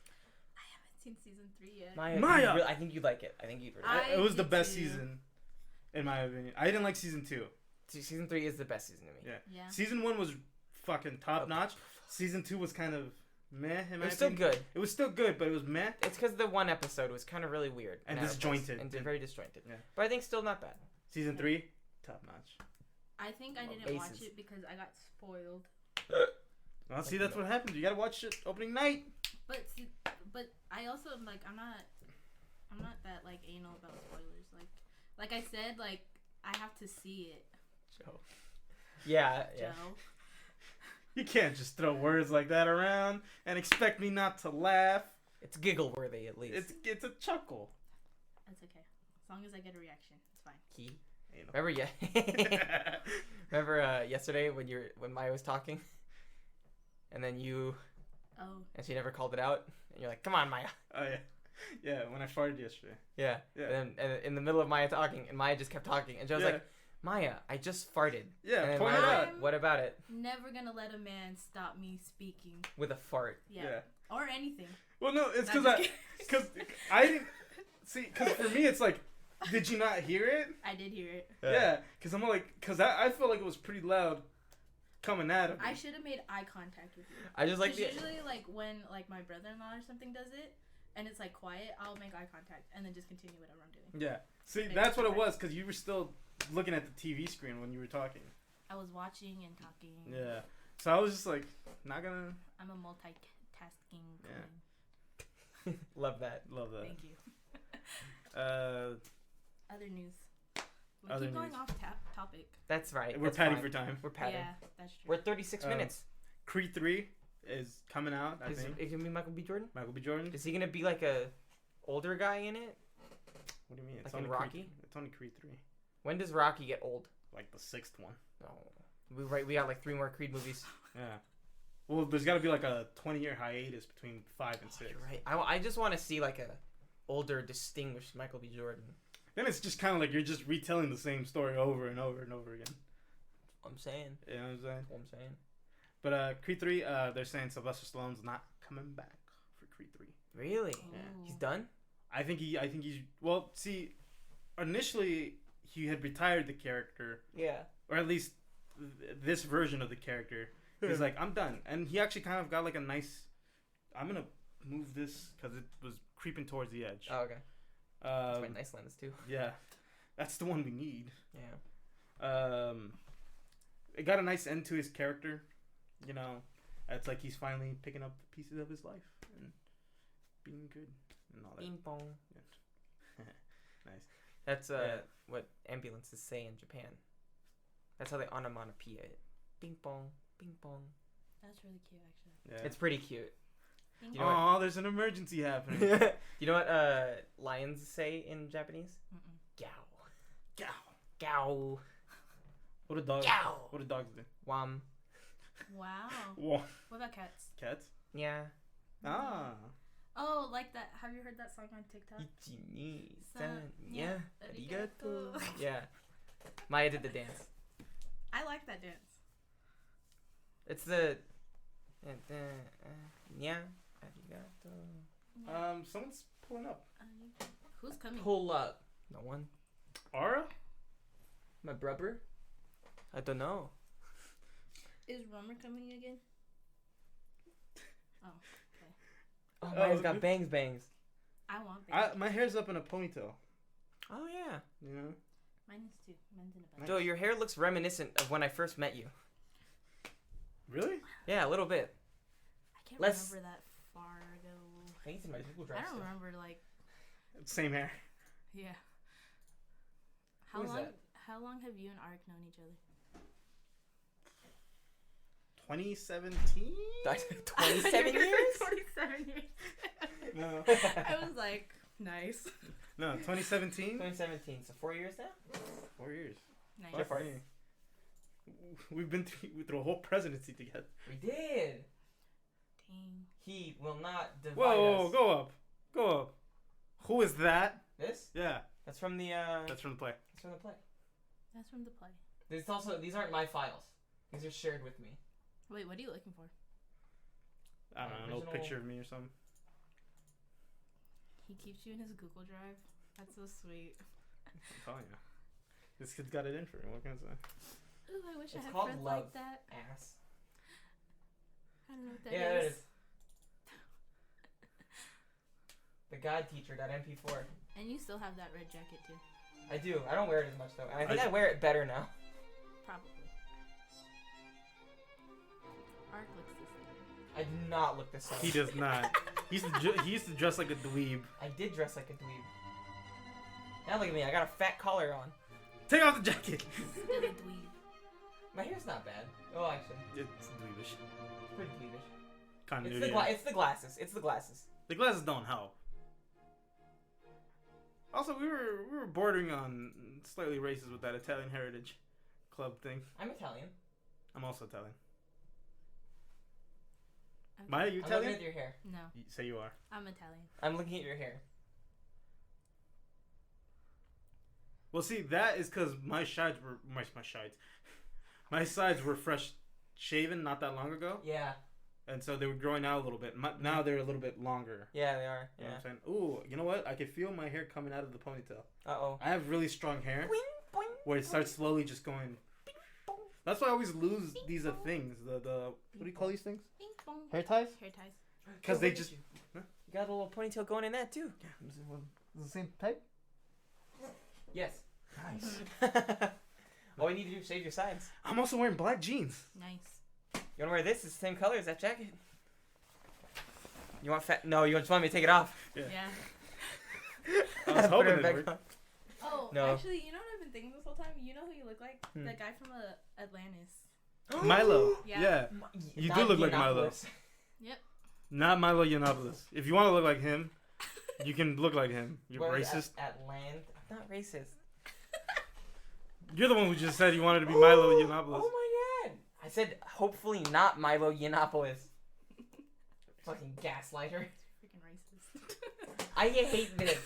I haven't seen season 3 yet. Maya! I think you'd like it. I think you'd really like I It was the did best too. season, in my opinion. I didn't like season 2. it. Season 3 is the best season to me. Yeah. Yeah. Season 1 was fucking top notch. Season 2 was kind of meh. It was still good. It was still good, but it was meh. It's because the one episode was kind of really weird And out of place. disjointed. and very disjointed. Yeah. But I think still not bad. Season 3, top notch. I think I Love didn't watch Aces. it because I got spoiled. Well, see, that's what happens. You gotta watch it opening night. But I also am like I'm not that like anal about spoilers. Like I said, like I have to see it. Joe. Yeah. Joe. You can't just throw words like that around and expect me not to laugh. It's giggle worthy at least. It's a chuckle. That's okay. As long as I get a reaction, it's fine. Key. Anal. Remember, yeah. Remember yesterday when Maya was talking, and then you, and she never called it out, and you're like, "Come on, Maya." Oh yeah, yeah. When I farted yesterday. Yeah. Yeah. And in the middle of Maya talking, and Maya just kept talking, and Joe's Yeah. like, "Maya, I just farted." Yeah, And then point it Maya's out. like, "What about it?" Never gonna let a man stop me speaking. With a fart. Yeah. Or anything. Well, no, it's Not because just I didn't see. Because for me, it's like, did you not hear it? I did hear it. Yeah, because I'm like, because I felt like it was pretty loud coming at him. I should have made eye contact with you. I just like 'Cause usually, like when like my brother-in-law or something does it, and it's like quiet, I'll make eye contact and then just continue whatever I'm doing. Yeah. See, Make that's what it contact. was, because you were still looking at the TV screen when you were talking. I was watching and talking. Yeah. So I was just like, not gonna. I'm a multitasking. Yeah. queen. Love that. Love that. Thank you. Other news. We Other keep going news. off topic. That's right. We're That's padding fine. for time. We're padding. Yeah, that's true. We're at 36 minutes. Creed 3 is coming out, I Is think. it gonna be Michael B. Jordan? Michael B. Jordan. Is he gonna be like a older guy in it? What do you mean? It's Like in only Rocky? Creed, it's only Creed 3. When does Rocky get old? Like the 6th one. No. We got like 3 more Creed movies. Yeah. Well, there's got to be like a 20-year hiatus between 5 and 6. You're right. I just want to see like a older, distinguished Michael B. Jordan. Then it's just kind of like you're just retelling the same story over and over and over again. I'm saying. You know what I'm saying? I'm saying. But Creed 3, they're saying Sylvester Stallone's not coming back for Creed 3. Really? Yeah. He's done? I think he's well. See, initially he had retired the character, Yeah. or at least this version of the character. He's like, I'm done, and he actually kind of got like a nice. I'm gonna move this because it was creeping towards the edge. Oh, okay. That's my nice lens too. Yeah, that's the one we need. Yeah. It got a nice end to his character. You know, it's like he's finally picking up the pieces of his life and being good and all that. Bing bong. Nice. That's Yeah. what ambulances say in Japan. That's how they onomatopoeia it. Bing bong, bing bong. That's really cute, actually. Yeah. It's pretty cute. Thank You know what- Aw, there's an emergency happening. You know what lions say in Japanese? Mm-mm. Gao. Gow. Gao. What do dogs? Gow. What do dogs do? Wam. Wow. Wha- What about cats? Cats? Yeah. Ah. Oh, like that. Have you heard that song on TikTok? Ichi, San, san, yeah, yeah, arigato. arigato. Yeah. Maya did the dance. I like that dance. It's the yeah, arigato. Yeah. Someone's pulling up. Who's coming? Pull up. No one. Aura? My brother? I don't know. Is Rummer coming again? Oh, okay. Oh, Maya's got bangs. I want baby. My hair's up in a ponytail. Oh yeah. You know? Mine is too. Mine's in a bun. Joe, your hair looks reminiscent of when I first met you. Really? Yeah, a little bit. I can't Let's- remember that far ago. Thanks to my Google Drive I don't stuff. remember like Same hair. yeah. Who is that? How long have you and Arik known each other? 2017? 27 years? 27 years. No. I was like, nice. No, 2017? 2017, so 4 years now? 4 years. Nice. Jeff Hardy. We've been through a whole presidency together. We did. Dang. He will not divide Whoa, us. go up. Go up. Who is that? This? Yeah, That's from the that's from the play. That's from the play. That's from the play. These aren't my files. These are shared with me. Wait, what are you looking for? I don't know, an old Original- picture of me or something. He keeps you in his Google Drive. That's so sweet. I'm telling you. This kid's got it in for me. What can I say? Ooh, I wish I It's had called friends love. like that. Ass. I don't know what that Yeah, it is. is. The God Teacher.mp4. And you still have that red jacket too. I do. I don't wear it as much though. And I think I- I wear it better now. Probably. Ark looks the same. I do not look the same. He does not. He used to dress like a dweeb. I did dress like a dweeb. Now look at me, I got a fat collar on. Take off the jacket. Still a dweeb. My hair's not bad. Oh, actually, It's dweebish. it's pretty dweebish. Continuity. It's the glasses. It's the glasses. The glasses don't help. Also, we were bordering on slightly racist with that Italian Heritage Club thing. I'm Italian. I'm also Italian. Okay. Maya, you I'm looking Italian? at your hair. No, You say you are. I'm Italian. I'm looking at your hair. Well, see, that is because my sides were my sides were fresh shaven not that long ago, Yeah. and so they were growing out a little bit. Now they're a little bit longer. Yeah, they are. You know Yeah. what I'm saying? Ooh, you know what? I can feel my hair coming out of the ponytail. Uh-oh. I have really strong hair Boing, boing, where it starts slowly just going. boing. That's why I always lose these things. The what do you call these things? Bing bong. Hair ties? Hair ties. Because Oh, they look at just You. You got a little ponytail going in that, too. the same type. Yes. Nice. All you need to do is shave your sides. I'm also wearing black jeans. Nice. You want to wear this? It's the same color as that jacket. You want fat? No, you just want me to take it off. Yeah. Yeah. I was Put hoping it it back worked. on. Oh, No. actually, you know what I've been thinking this whole time? You know who you look like? Hmm. The guy from Atlantis. Milo. Yeah. Yeah. You do look like Milo. Yiannopoulos. Yep. Not Milo Yiannopoulos. If you want to look like him, you can look like him. You're Where is racist. Atlant. I'm not racist. You're the one who just said you wanted to be Milo Yiannopoulos. Oh my god! I said hopefully not Milo Yiannopoulos. Fucking gaslighter. Freaking racist. I hate this.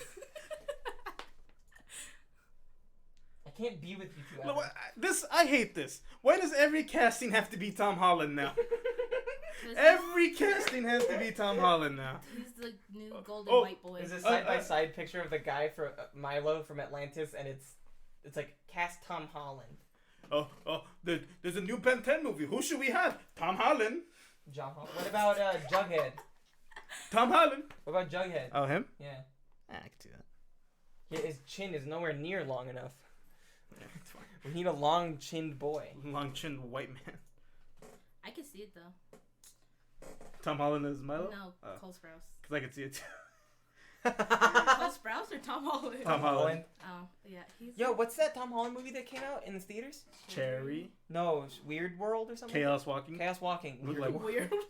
I can't be with you two. No, Evan. I hate this. Why does every casting have to be Tom Holland now? 'Cause Every casting has to be Tom Holland now. he's the new golden Oh, white boy. There's a side-by-side picture of the guy for Milo from Atlantis, and it's like cast Tom Holland. There's a new Ben 10 movie. Who should we have? Tom Holland. John Holland. What about Jughead? Tom Holland. What about Jughead? Oh, him? Yeah. I can see that. Yeah, his chin is nowhere near long enough. Yeah, it's fine. We need a long-chinned boy. Long-chinned white man. I can see it though. Tom Holland is Milo? No, Oh. Cole Sprouse. Because I can see it too. Cole Sprouse or Tom Holland? Tom Holland. Oh, yeah. He's Yo, what's that Tom Holland movie that came out in the theaters? Cherry. No, it's Weird World or something? Chaos Walking. Chaos Walking. Look Weird like- World. Weird World.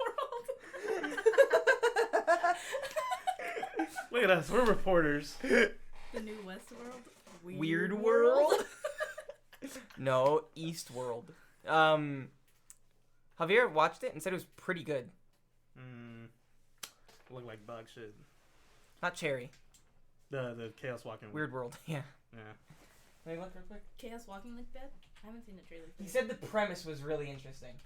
Look at us. We're reporters. The new Westworld. Weird World? No, East World. Javier watched it and said it was pretty good. Look like dog shit. Not Cherry. The Chaos Walking. Weird World. Yeah. Yeah. Let me look real quick. Chaos Walking like that? I haven't seen the trailer. for He it. said the premise was really interesting.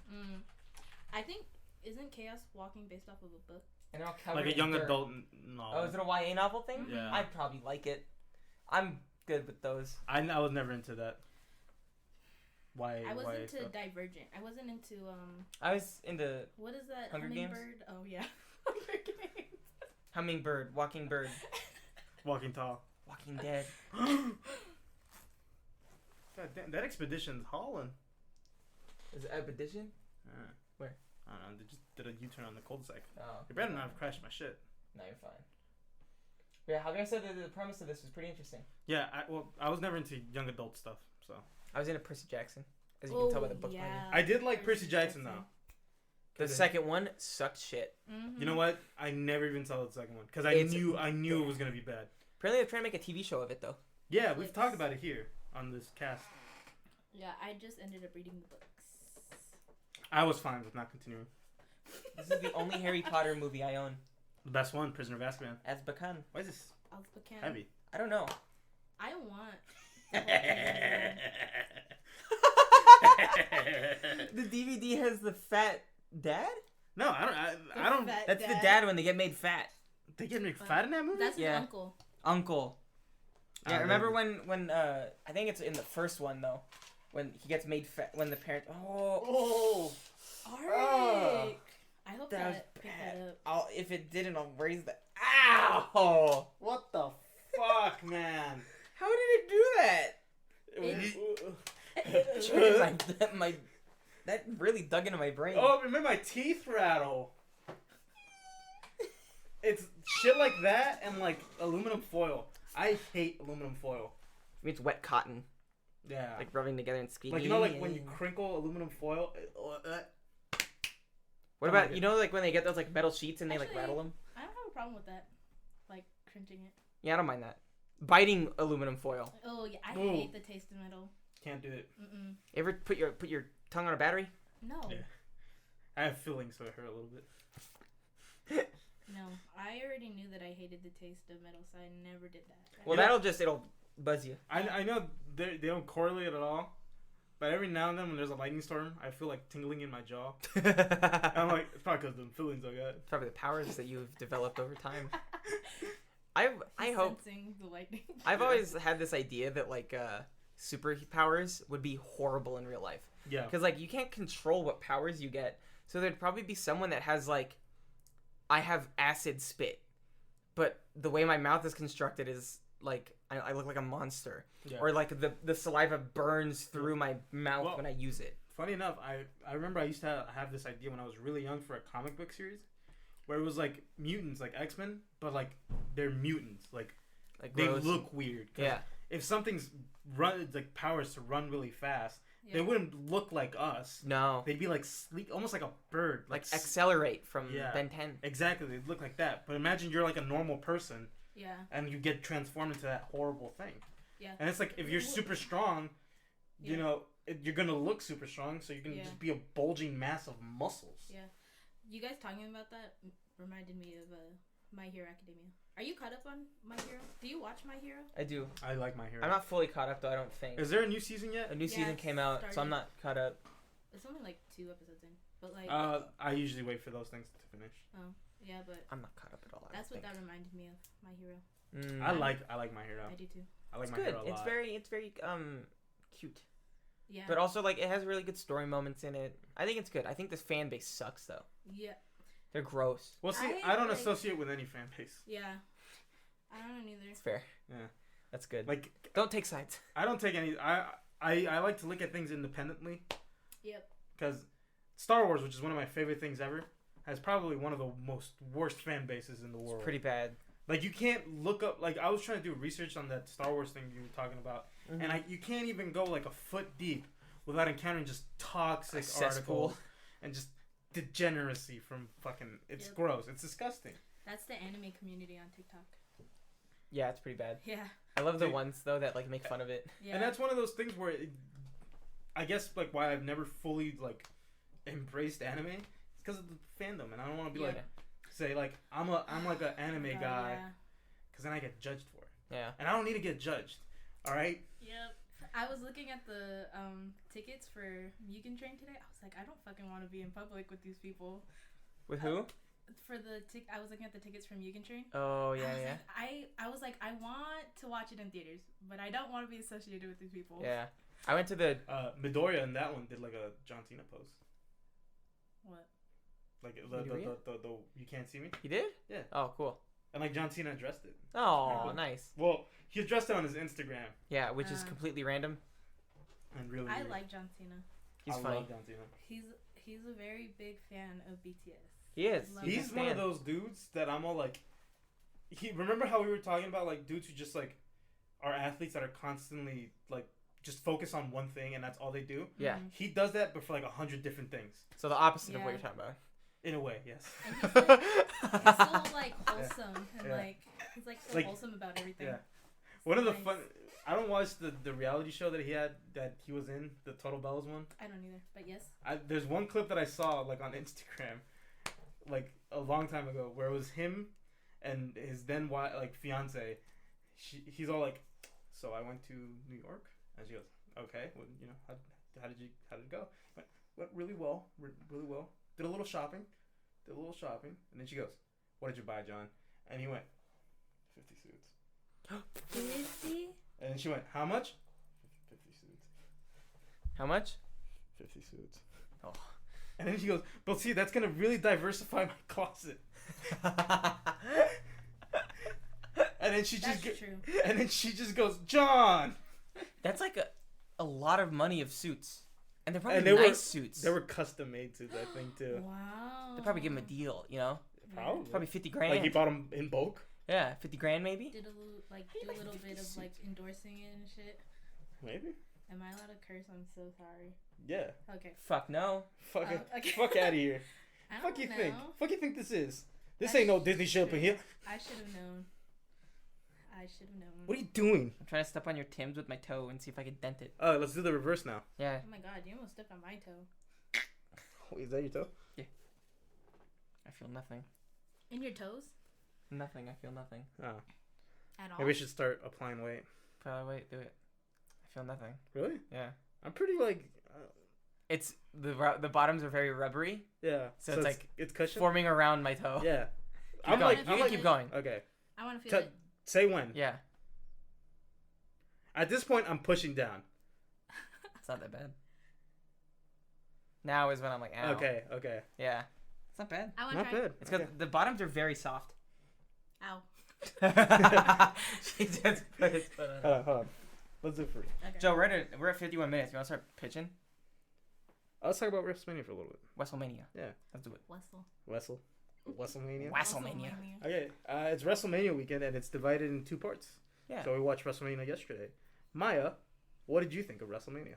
I think isn't Chaos Walking based off of a book? And they're all covered Like a in young dirt. adult novel. Oh, is it a YA novel thing? Yeah. I'd probably like it. I'm good with those. I was never into that. Why? I was why into stuff? Divergent. I wasn't into I was into what is that? Hunger Games? Hummingbird? Oh yeah. Hunger Games. Hummingbird, Walking Bird, Walking Tall. Walking Dead. God damn, that expedition's hauling. Is it Expedition? Where? I don't know. They just did a U-turn on the cul-de-sac. Oh. You better not have crashed my shit. No, you're fine. Yeah, Javier said that the premise of this was pretty interesting. Yeah, I was never into young adult stuff, so. I was into Percy Jackson, as you can tell by the book yeah. binding. I did like Percy Jackson though. The second one sucked shit. Mm-hmm. You know what? I never even saw the second one because I It's knew it was gonna be bad. Apparently they're trying to make a TV show of it, though. Yeah, we've talked about it here on this cast. Yeah, I just ended up reading the books. I was fine with not continuing. This is the only Harry Potter movie I own. The best one, Prisoner of Azkaban. Azkaban. Why is this Azkaban. heavy? I don't know. I want. The DVD has the fat dad? No, I don't. Fat That's the dad when they get made fat. They get me fat in that movie. That's his Yeah. uncle. Uncle. Yeah, I remember don't when I think it's in the first one though, when he gets made fat when the parent Arik. I hope that was that picked bad. that up. If it didn't, I'll raise the ow. What the fuck, man? How did it do that? That really dug into my brain. Oh, it made my teeth rattle. it's shit like that and like aluminum foil. I hate aluminum foil. I mean, it's wet cotton, Yeah. like rubbing together and squeaking. Like, you know, like when you crinkle aluminum foil. What about, you know, like when they get those like metal sheets and they like Actually, rattle them? I don't have a problem with that. Like crunching it. Yeah, I don't mind that. Biting aluminum foil. Oh yeah, I Ooh. hate the taste of metal. Can't do it. Mm-mm. You ever put your tongue on a battery? No. Yeah. I have feelings, so it hurt a little bit. No. I already knew that I hated the taste of metal, so I never did that. Well, it'll buzz you. I know they don't correlate at all, but every now and then when there's a lightning storm, I feel like tingling in my jaw. I'm like, it's probably because of the feelings I got. Probably the powers that you've developed over time. I hope. Sensing the lightning. I've always had this idea that like superpowers would be horrible in real life. Yeah. Because like you can't control what powers you get, so there'd probably be someone that has like, I have acid spit, but the way my mouth is constructed is like I look like a monster, Yeah. or like the saliva burns through my mouth Well, when I use it. Funny enough, I remember I used to have this idea when I was really young for a comic book series, where it was like mutants, like X-Men, but like they're mutants, like they gross. look weird. 'Cause Yeah. If something's like powers to run really fast, Yeah. they wouldn't look like us. No. They'd be like sleek, almost like a bird, Like Accelerate from Yeah. Ben 10. Exactly, they'd look like that. But imagine you're like a normal person, Yeah. and you get transformed into that horrible thing. Yeah. And it's like if you're super strong, you Yeah. know, you're gonna look super strong, so you're gonna Yeah. just be a bulging mass of muscles. Yeah. You guys talking about that reminded me of My Hero Academia. Are you caught up on My Hero? Do you watch My Hero? I do. I like My Hero. I'm not fully caught up though, I don't think. Is there a new season yet? A new Yeah, season it's came out, so I'm started. not caught up. It's only like 2 episodes in, but like I usually wait for those things to finish. yeah, but I'm not caught up at all. I that's don't what that reminded me of My Hero. think. I like My Hero. I do too. I like It's My good. Hero a lot. It's very cute. Yeah. But also like it has really good story moments in it. I think it's good. I think this fan base sucks though. yeah. They're gross. Well, see, I I don't like- associate with any fan base. Yeah. I don't know neither. It's fair. Yeah. That's good. Like, Don't take sides. I don't take any. I like to look at things independently. Yep. Because Star Wars, which is one of my favorite things ever, has probably one of the most worst fan bases in the world. It's pretty bad. Like, you can't look up. Like, I was trying to do research on that Star Wars thing you were talking about, and you can't even go like a foot deep without encountering just toxic A cesspool. articles and just degeneracy from fucking. It's Yep. gross. It's disgusting. That's the anime community on TikTok. Yeah, it's pretty bad. Yeah. I love the Dude. ones though that like make fun of it. Yeah. And that's one of those things where I guess like why I've never fully like embraced anime. It's because of the fandom, and I don't want to be Yeah. like say like I'm like an anime Oh, guy, Yeah. because then I get judged for it, Yeah. and I don't need to get judged. All right. Yep. I was looking at the tickets for Mugen Train today. I was like, I don't fucking want to be in public with these people. With who? For the I was looking at the tickets from Mugen Train. Oh yeah, I was yeah. Like, I was like, I want to watch it in theaters, but I don't want to be associated with these people. Yeah. I went to the Midoriya in that one did like a John Cena pose. What? Like Midoriya? the you can't see me, He did? Yeah. Oh, cool. and like John Cena addressed it. Oh, cool. nice. Well, he addressed it on his Instagram, Yeah, which is completely random. and really I weird. like John Cena. He's I funny. love John Cena. He's a very big fan of BTS. He is. Love He's him. one of those dudes that I'm all like. Remember how we were talking about like dudes who just like are athletes that are constantly like just focus on one thing and that's all they do. Yeah. Mhm. He does that, but for like 100 different things. So the opposite of what Yeah. you're talking about. In a way, yes. And he's so like wholesome and Yeah. like he's like so Like- wholesome about everything. Yeah. One of the Nice. fun. I don't watch the reality show that he was in, the Total Bellas one. I don't either, but yes. There's one clip that I saw like on Instagram, like a long time ago, where it was him and his then fiance. He's all like, "So I went to New York," and she goes, "Okay, well, you know, how did it go?" Went really well, really well. Did a little shopping, and then she goes, "What did you buy, John?" And he went, 50 suits. 50? And then she went, "How much?" 50 suits. How much? 50 suits. Oh. And then she goes, "But see, that's gonna really diversify my closet." And then she That's just true. and then she just goes, "John." That's like a lot of money of suits. And they're probably And they nice were suits. They were custom made suits, I think, too. Wow. They probably give him a deal, you know? Probably. Probably 50 grand. Like he bought them in bulk. Yeah, 50 grand maybe. Did a little do a little bit of like endorsing it and shit. Maybe. Am I allowed to curse? I'm so sorry. Yeah. Okay. Fuck no. Fuck it. Okay. Fuck out of here. I Fuck don't you know. think? Fuck you think this is? This I ain't no Disney shit up in here. I should have known. I should have known. What are you doing? I'm trying to step on your Tim's with my toe and see if I can dent it. Let's do the reverse now. Yeah. Oh my god, you almost stepped on my toe. Wait, is that your toe? I feel nothing. In your toes? Nothing. I feel nothing. Oh. At all? Maybe we should start applying weight. Probably wait. Do it. I feel nothing. Really? Yeah. I'm pretty like. It's the bottoms are very rubbery, Yeah. So it's like it's cushion. forming around my toe. Yeah. Keep I'm going. like. You I'm can like. keep going. Okay. I want to feel it. Say when. Yeah. At this point, I'm pushing down. It's not that bad. Now is when I'm like, ow. Okay. Okay. Yeah. It's not bad. I want to Not try. bad. It's because Okay. the bottoms are very soft. Ow. She just put his foot on it. Hold on. Let's do it for. Okay. Joe, we're at 51 minutes. You want to start pitching? Let's talk about Wrestlemania for a little bit. Wrestlemania. Yeah. Let's do it. Whistle. Wrestlemania. Wrestlemania. Okay. It's Wrestlemania weekend and it's divided in two parts. Yeah. So we watched Wrestlemania yesterday. Maya, what did you think of Wrestlemania?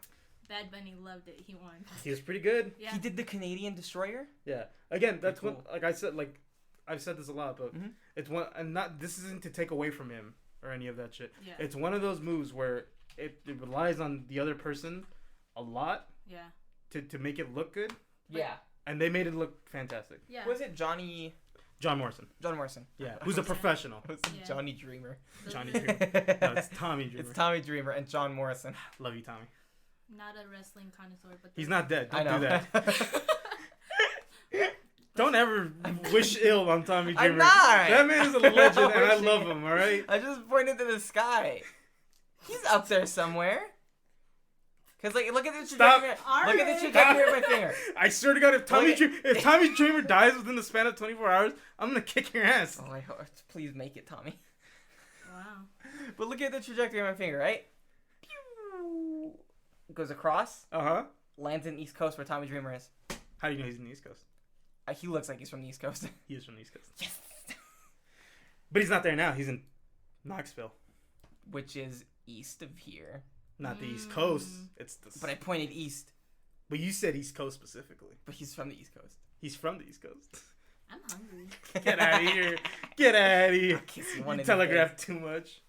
Bad Bunny loved it. He won. He was pretty good. Yeah. He did the Canadian Destroyer. Yeah. Again, that's Pretty what, like I said, like I've said this a lot, but Mhm. it's one, and not this isn't to take away from him or any of that shit. Yeah. It's one of those moves where it relies on the other person a lot Yeah. to make it look good, Yeah. and they made it look fantastic. Yeah. Was it John Morrison? Yeah, who's a professional. Was it Yeah. Johnny Dreamer? Johnny Those Dreamer. are- No, it's Tommy Dreamer. It's Tommy Dreamer and John Morrison. Love you, Tommy. Not a wrestling connoisseur, but He's not dead. I Don't know. do that. Don't ever wish ill on Tommy Dreamer. I'm not. That man is a legend, and I wishing love it. him. All right. I just pointed to the sky. He's up there somewhere. Cause like, look at the Stop. trajectory. Look at the trajectory of my finger. I swear to God, if Tommy Look at- if Tommy Dreamer dies within the span of 24 hours, I'm gonna kick your ass. Oh, I hope. Please make it, Tommy. wow. But look at the trajectory of my finger, right? Pew! Goes across, Uh-huh. lands in East Coast where Tommy Dreamer is. How do you know he's in the East Coast? He looks like he's from the East Coast. He is from the East Coast. Yes. But he's not there now. He's in Knoxville. Which is east of here. Not the East Coast. It's the. But I pointed east. But you said East Coast specifically. But he's from the East Coast. He's from the East Coast. I'm hungry. Get out of here. Get out of here. I'll kiss you one You in the telegraph too much.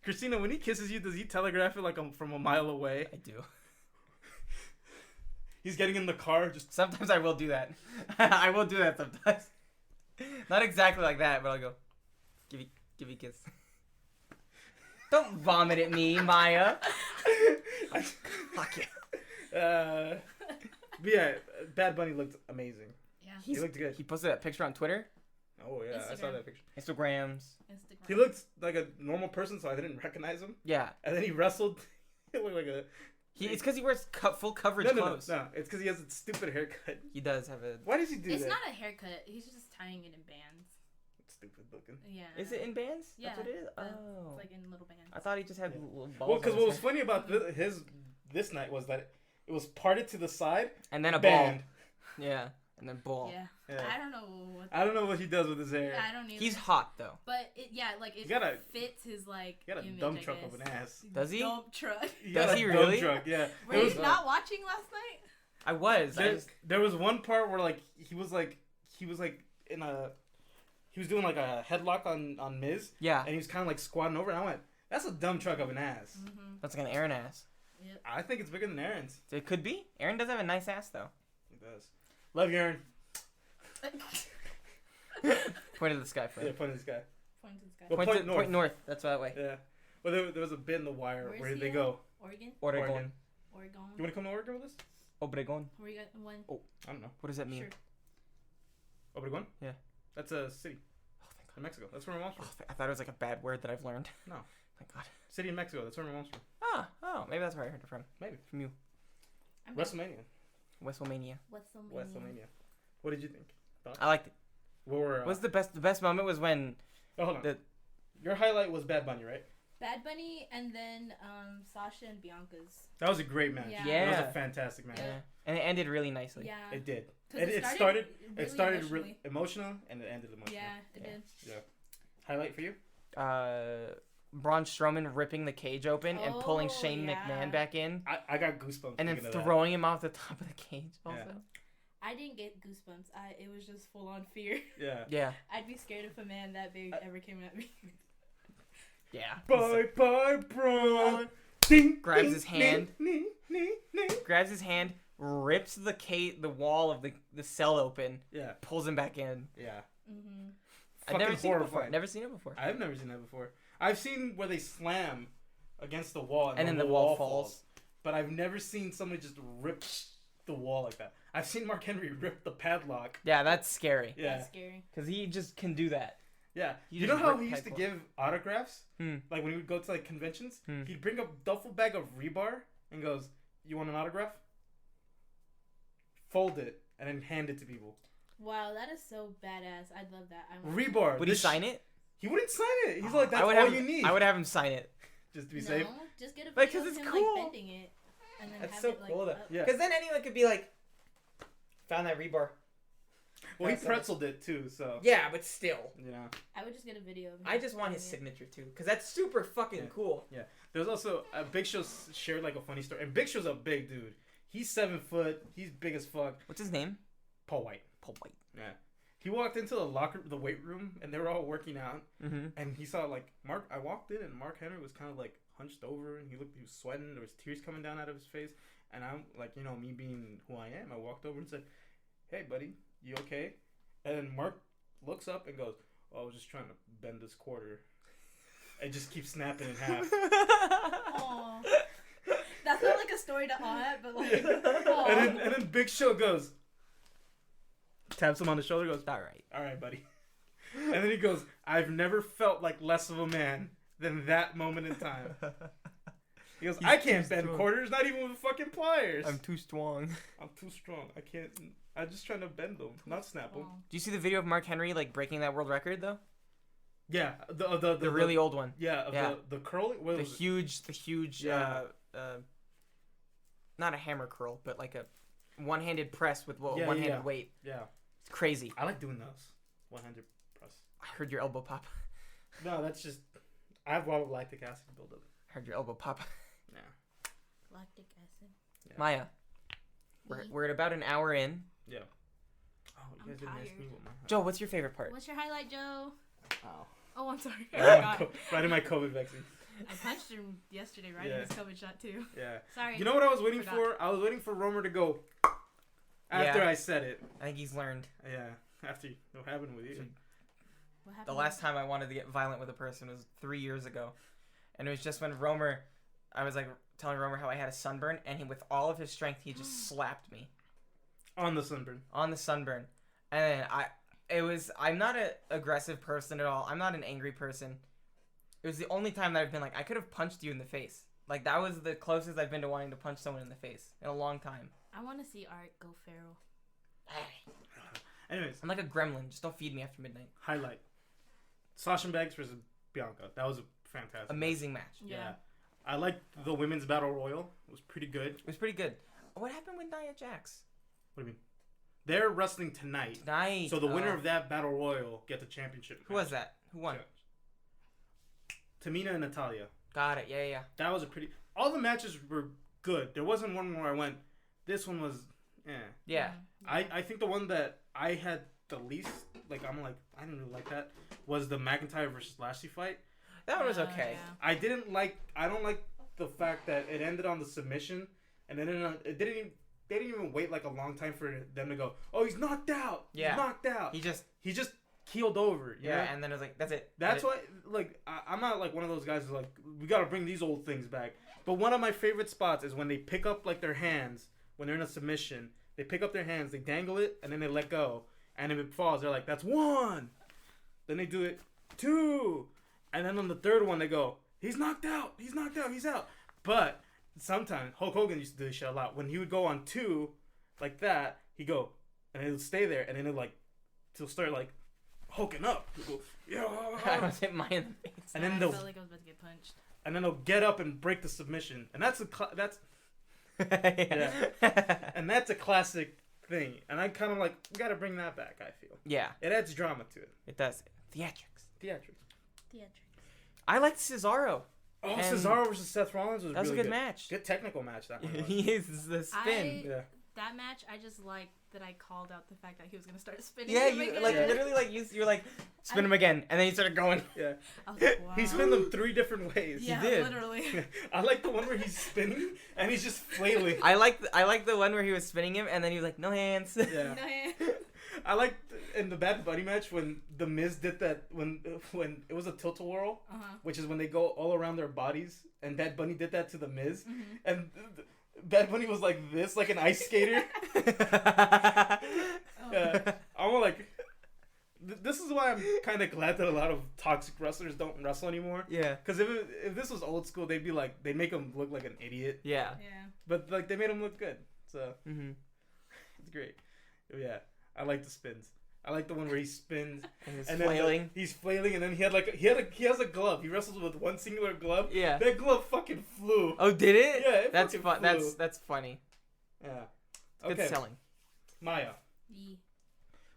Christina, when he kisses you, does he telegraph it like from a mile away? I do. He's getting in the car, just Sometimes I will do that. I will do that sometimes. Not exactly like that, but I'll go, give you a kiss. Don't vomit at me, Maya. Fuck you. But yeah, Bad Bunny looked amazing. Yeah. He looked good. He posted that picture on Twitter, Oh yeah, I saw Instagram. that picture. Instagrams. Instagram. He looked like a normal person, so I didn't recognize him. Yeah. And then he wrestled. He looked like a. It's because he wears full coverage No. clothes. It's because he has a stupid haircut. He does have a. Why does he do It's that? not a haircut. He's just tying it in bands. Stupid looking. Yeah. Is it in bands? Yeah. That's what it is? the- Oh. It's like in little bands. Uh, I thought he just had Yeah. little balls. Well, because on what his was head. funny about this night was that it was parted to the side. And then a band. ball. Yeah. And then ball. Yeah. Yeah. I don't know what. I don't know what he does with his hair. I don't either. He's hot though. But it, yeah, like it He got a- fits his like. He got a image, dump I truck guess. of an ass. Does he? Dump truck. He Does got a he dump really? Truck, yeah. Were There you was, not watching last night? I was. there was one part where like he was in a. He was doing like a headlock on Miz, Yeah. and he was kind of like squatting over. And I went, "That's a dumb truck of an ass." Mm-hmm. That's like an Aaron ass. Yep. I think it's bigger than Aaron's. It could be. Aaron does have a nice ass though. It does. Love you, Aaron. Point to the sky for Yeah, it. point to this guy. Point to the sky. Well, Point north. That's that way. Yeah. Well, there was a bit in the wire. Where's Where did he they at? go? Oregon. Oregon. Oregon. Oregon. You want to come to Oregon with us? Obregon. Oregon. One. I don't know. What does that mean? Sure. Obregon? Yeah. That's a city Oh, thank in Mexico. That's where my mom's from. God. I thought it was like a bad word that I've learned. No. Thank God. City in Mexico. That's where my mom's from. Oh, maybe that's where I heard it from. Maybe. From you. I'm WrestleMania. Wrestlemania. WrestleMania. What did you think? I liked it. What were? What's the best? The best moment was when Oh, hold on. the- Your highlight was Bad Bunny, right? Bad Bunny and then Sasha and Bianca's. That was a great match. Yeah. That was Yeah. a fantastic match. Yeah. And it ended really nicely. Yeah. It did. 'Cause It started. really It started emotionally. emotional and it ended emotional. Yeah, it Yeah. did. Yeah. Highlight for you? Braun Strowman ripping the cage open and pulling Oh, Shane yeah. McMahon back in, I got goosebumps. and then thinking of that. throwing him off the top of the cage. Also, Yeah. I didn't get goosebumps. It was just full on fear. Yeah. yeah. I'd be scared if a man that big ever came at me. Yeah. Bye bye, Braun. Ding, Grabs ding, his hand. ding, ding, ding. Grabs his hand, rips the wall of the cell open, Yeah. pulls him back in. Yeah. Mm-hmm. I've never Fucking seen it before. horrifying. Never seen it before. I've never seen that before. I've seen where they slam against the wall And then the wall falls. But I've never seen somebody just rip the wall like that. I've seen Mark Henry rip the padlock. Yeah, that's scary. Yeah. That's scary. Because he just can do that. Yeah. You You know just how rip he used to padlock. give autographs? Hmm. Like when he would go to like conventions? Hmm. He'd bring a duffel bag of rebar and goes, "You want an autograph?" Fold it and then hand it to people. Wow, that is so badass. I'd love that. I want Rebar. Would he sign it? He wouldn't sign it. He's like, that's I would all have, you need. I would have him sign it. Just to be no, safe. just get a Like, video 'cause of it's him cool. like bending it, and then That's have so it, like, cool though. up. Yeah. Because then anyone could be like, found that rebar. Well, he That's pretzeled it too, so. Yeah, but still. You know. I would just get a video of him. I just want his holding it. signature too. Because that's super fucking Yeah. cool. There's also Big Show shared like a funny story, and Big Show's a big dude. He's 7 foot. He's big as fuck. What's his name? Paul White. Paul White. Yeah. He walked into the weight room, and they were all working out, Mm-hmm. and he saw like Mark. I walked in, and Mark Henry was kind of like hunched over, and he was sweating. There was tears coming down out of his face, and I'm like, me being who I am, I walked over and said, "Hey, buddy, you okay?" And then Mark looks up and goes, "Oh, I was just trying to bend this quarter." It just keeps snapping in half. Aw. That's not like a story to add, but like. aw. And then Big Show goes, taps him on the shoulder, goes, All right. "All right, buddy." And then he goes, "I've never felt like less of a man than that moment in time." He goes, He's "I can't too bend strong. quarters, not even with fucking pliers. I'm too strong. I'm too strong. I can't. I'm just trying to bend them, not snap them." Aw. Do you see the video of Mark Henry like breaking that world record though? Yeah, the The really old one. yeah, of yeah. the curling. What The was it? huge, Yeah. not a hammer curl, but like a one-handed press with Yeah, one-handed yeah. weight. Yeah, It's crazy. I like doing those 100 press. I heard your elbow pop. No, that's just I have lactic acid buildup. I heard your elbow pop. Yeah. Lactic acid. Yeah. Maya, we're at about an hour in. Yeah. Oh, you I'm guys didn't ask tired. me what my Joe, what's your favorite part? What's your highlight, Joe? Oh. Oh, I'm sorry. I Right forgot. in my COVID vaccine. I punched him yesterday, right? Yeah. In his COVID shot too. Yeah. Sorry. You know what I was waiting Forgot. for? I was waiting for Romer to go after Yeah. I said it. I think he's learned. Yeah. After what happened with you? What happened? The last time I wanted to get violent with a person was 3 years ago. And it was just when I was like telling Romer how I had a sunburn, and with all of his strength, he just slapped me On the sunburn. on the sunburn. And then I'm not an aggressive person at all. I'm not an angry person. It was the only time that I've been like, I could have punched you in the face. Like, that was the closest I've been to wanting to punch someone in the face in a long time. I want to see Art go feral. Anyways, I'm like a gremlin. Just don't feed me after midnight. highlight. Sasha Banks versus Bianca. That was a fantastic. Amazing match. Yeah. I liked the women's battle royal. It was pretty good. It was pretty good. What happened with Nia Jax? What do you mean? They're wrestling tonight. Tonight. So the winner of that battle royal get the championship. Who was that? Who won? Tamina and Natalia. Got it. Yeah. That was a pretty. All the matches were good. There wasn't one where I went, this one was, Yeah. I think the one that I had the least, like, I didn't really like that, was the McIntyre versus Lashley fight. That one was okay. I don't like the fact that it ended on the submission, and then they didn't even wait like a long time for them to go, "Oh, he's knocked out. Yeah. He's knocked out." He just keeled over. You know? and then it was like, that's it. That's why, like, I'm not like one of those guys who's like, we gotta bring these old things back. But one of my favorite spots is when they pick up like their hands when they're in a submission. They pick up their hands, they dangle it, and then they let go. And if it falls, they're like, "That's one." Then they do it 2, and then on the third one they go, "He's knocked out. He's knocked out. He's out." But sometimes Hulk Hogan used to do this shit a lot. When he would go on 2 like that, he'd go and it would stay there, and then he'll start like hulking up. He'll go, I yeah. was hit mine in the face. And then I the felt like I was about to get punched. and then he'll get up and break the submission, and that's and that's a classic thing. And I kind of like gotta bring that back. I feel Yeah, it adds drama to it. it does. Theatrics. Theatrics. I liked Cesaro. Oh, And Cesaro versus Seth Rollins was That was really a good match. Good technical match that one was. He is the spin. Yeah. That match, I just liked that I called out the fact that he was gonna start spinning. Yeah, him you again. like literally like you're like spin him again, and then you started going. Yeah. I was like, wow. He spun them 3 different ways. Yeah, did. literally. I like the one where he's spinning and he's just flailing. I like the one where he was spinning him, and then he was like no hands. Yeah. I like in the Bad Bunny match when the Miz did that when it was a tilt-a-whirl, which is when they go all around their bodies, and Bad Bunny did that to the Miz, and Bad Bunny was like this, like an ice skater. Yeah, I'm like, this is why I'm kind of glad that a lot of toxic wrestlers don't wrestle anymore. Yeah. Because if this was old school, they'd be like, they'd make him look like an idiot. Yeah. Yeah. But like they made him look good, so it's great. Yeah, I like the spins. I like the one where he spins And he's and flailing. then he's flailing, and then he has a glove. He wrestles with one singular glove. Yeah. That glove fucking flew. Oh, did it? Yeah, it That's fucking fun. flew. That's funny. Yeah. Good Okay, selling. Maya. Yeah.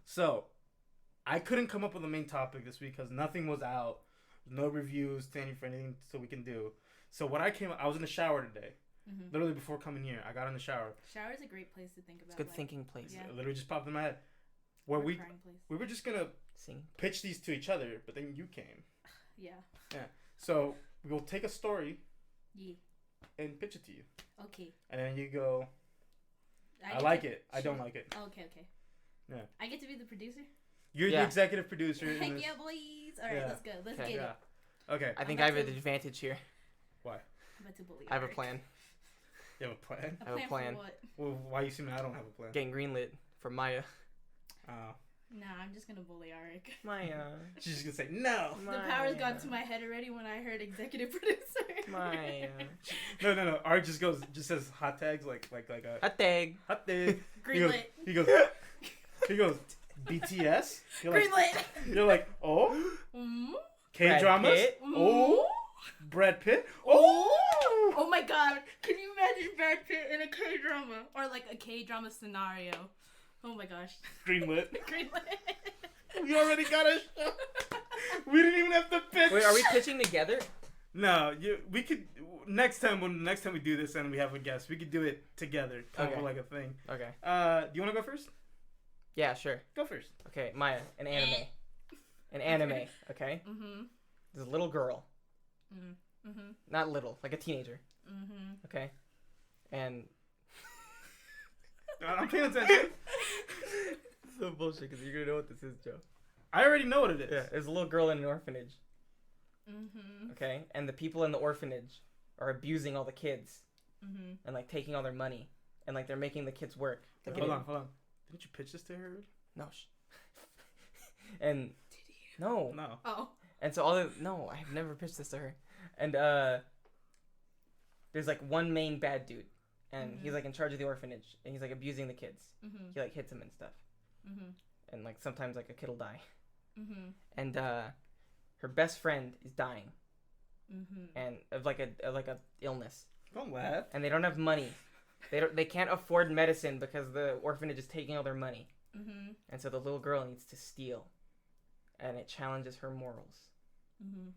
So, I couldn't come up with a main topic this week because nothing was out. No reviews, standing for anything so we can do. So I was in the shower today. Literally before coming here, I got in the shower. Shower's a great place to think about. It's a good life. thinking place. Yeah. It literally just popped in my head. Where Or we crying place. were just gonna Sing. pitch these to each other, but then you came. Yeah. So we'll take a story Yeah. and pitch it to you, Okay. and then you go, I get like to- it. I don't like it. Oh, okay. Yeah. I get to be the producer. You're Yeah. the executive producer. in Heck this- yeah, boys! All right, Yeah. let's go. Let's Okay. get Yeah. it. Okay. I think I'm I about have an to- advantage here. Why? I'm about to bully. I have a Eric. plan. You have a plan? A I have a plan plan. for what? Well, why you see me? I don't have a plan. Getting greenlit for Maya. Nah, I'm just gonna bully Arik. Maya. She's just gonna say no. The power's gone to my head already when I heard executive producer. Maya. No. Art just says hot tags like a Hot tag. hot tag. Greenlit. He goes. BTS. You're like, Greenlit. you're like, oh, Mm. K dramas. Pitt. Oh, Brad Pitt. Oh. Oh my god. Can you imagine Brad Pitt in a K drama? Or like a K drama scenario? Oh my gosh. Greenlit. Greenlit. We already got a show. We didn't even have to pitch. Wait, are we pitching together? No, we could next time we do this and we have a guest, we could do it together. Come up Okay. with like a thing. Okay. Do you want to go first? Yeah, sure. Go first. Okay, Maya, an anime. An anime, okay? Mhm. There's a little girl. Mhm. Not little, like a teenager, Mhm. okay? And... I'm paying attention. so bullshit, because you're going to know what this is, Joe. I already know what it is. Yeah, there's a little girl in an orphanage, Mhm. okay? And the people in the orphanage are abusing all the kids Mhm. and, like, taking all their money. And, like, they're making the kids work. Like, Hold on. Didn't you pitch this to her? No, and... No. No. Oh. And so no, I have never pitched this to her. And there's like one main bad dude, and he's like in charge of the orphanage, and he's like abusing the kids. Mhm. He like hits them and stuff, Mhm. and like sometimes like a kid will die. Mhm. And her best friend is dying, Mhm. and of like a illness, Don't laugh. and they don't have money. They can't afford medicine because the orphanage is taking all their money, Mhm. and so the little girl needs to steal, and it challenges her morals, Mhm.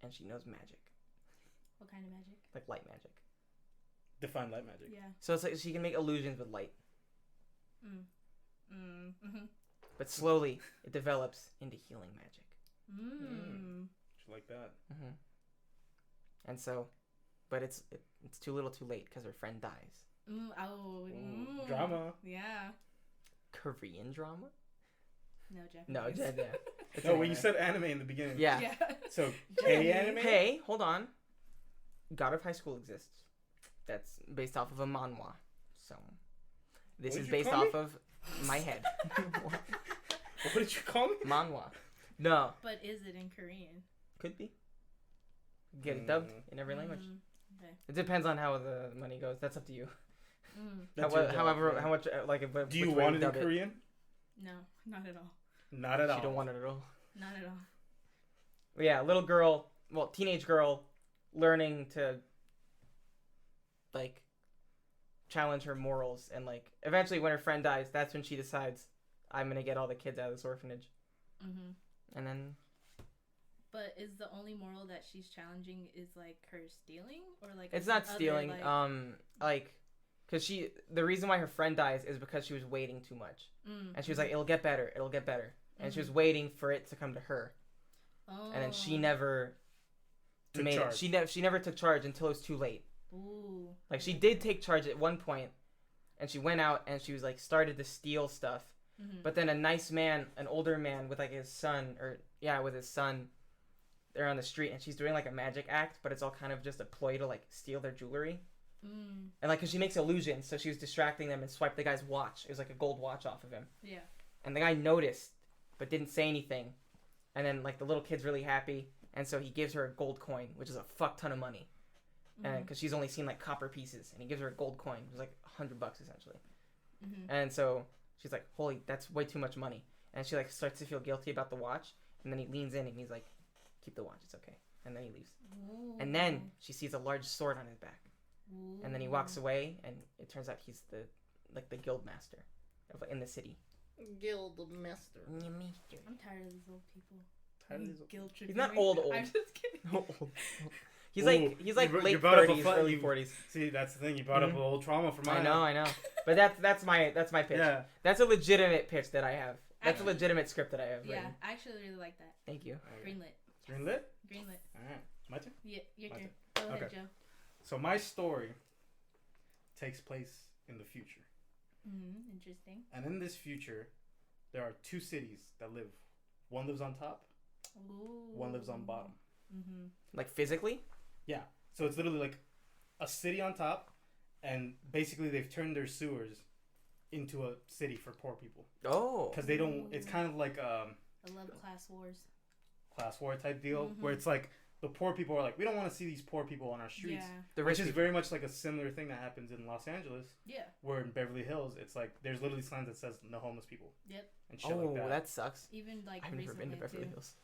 and she knows magic, What kind of magic? like light magic. Define light magic. Yeah. So it's like she can make illusions with light, Mhm. but slowly it develops into healing magic. Just like that. Mm-hmm. And so, but it's too little, too late because her friend dies. Oh. Ooh, drama. Yeah. Korean drama? No, Japanese. No, yeah. It's No, an when you anime. said anime in the beginning. Yeah. Yeah. So K Japanese. anime. Hey, hold on. God of High School exists. That's based off of a manhwa. So this What is did you based call me? off of my head. What did you call me? Manhwa. No, But is it in Korean? could be. Get it dubbed in every language. Okay. It depends on how the money goes. That's up to you. That's your job, However, yeah. how much like if, Do you which way want it in dub Korean? No, not at all. Not at all. She don't want it at all. Not at all. But yeah, little girl, well, teenage girl, learning to like challenge her morals, and like eventually when her friend dies, that's when she decides I'm gonna get all the kids out of this orphanage. Mhm. And then But is the only moral that she's challenging is like her stealing, or like it's is not there stealing. other, Like because the reason why her friend dies is because she was waiting too much, and she was like, it'll get better, and she was waiting for it to come to her, and then she never Took made charge. it. She never took charge until it was too late. Ooh. Like she did take charge at one point, and she went out and she was like started to steal stuff. But then a nice man, an older man with like his son, with his son, they're on the street and she's doing like a magic act, but it's all kind of just a ploy to like steal their jewelry. And like, cause she makes illusions, so she was distracting them and swiped the guy's watch. It was like a gold watch off of him. Yeah. And the guy noticed, but didn't say anything. And then like the little kid's really happy, and so he gives her a gold coin, which is a fuck ton of money. And because she's only seen like copper pieces, and he gives her a gold coin, it was like $100 essentially. And so she's like, holy, that's way too much money. And she like starts to feel guilty about the watch, and then he leans in and he's like, keep the watch, it's okay. And then he leaves. Ooh. And then she sees a large sword on his back. Ooh. And then he walks away, and it turns out he's the guild master in the city. Guild master. I'm tired of these old people. Guild He's not triggering. old. I'm just kidding. He's Ooh, like you late brought up a 30s, fun- early you- 40s. See, that's the thing. You brought up a little trauma for my. I know. But that's my pitch. Yeah. That's a legitimate pitch that I have. That's a Actually- legitimate script that I have. Yeah, written. I actually really like that. Thank you. Greenlit. Greenlit. Greenlit. All right, my turn. Yeah, your My turn. turn. Go ahead, Okay. Joe. So my story takes place in the future, Interesting. and in this future, there are two cities that live. One lives on top. Ooh. One lives on bottom. Like physically? Yeah. So it's literally like a city on top, and basically they've turned their sewers into a city for poor people. Oh. Because they don't. It's kind of like I love class wars. class war type deal, where it's like the poor people are like, we don't want to see these poor people on our streets. Yeah. The Which rich is people. very much like a similar thing that happens in Los Angeles, Yeah. where in Beverly Hills, it's like there's literally signs that says no homeless people. Yep. And shit Oh, like that. that sucks. Even like I've never been to recently Beverly too. Hills.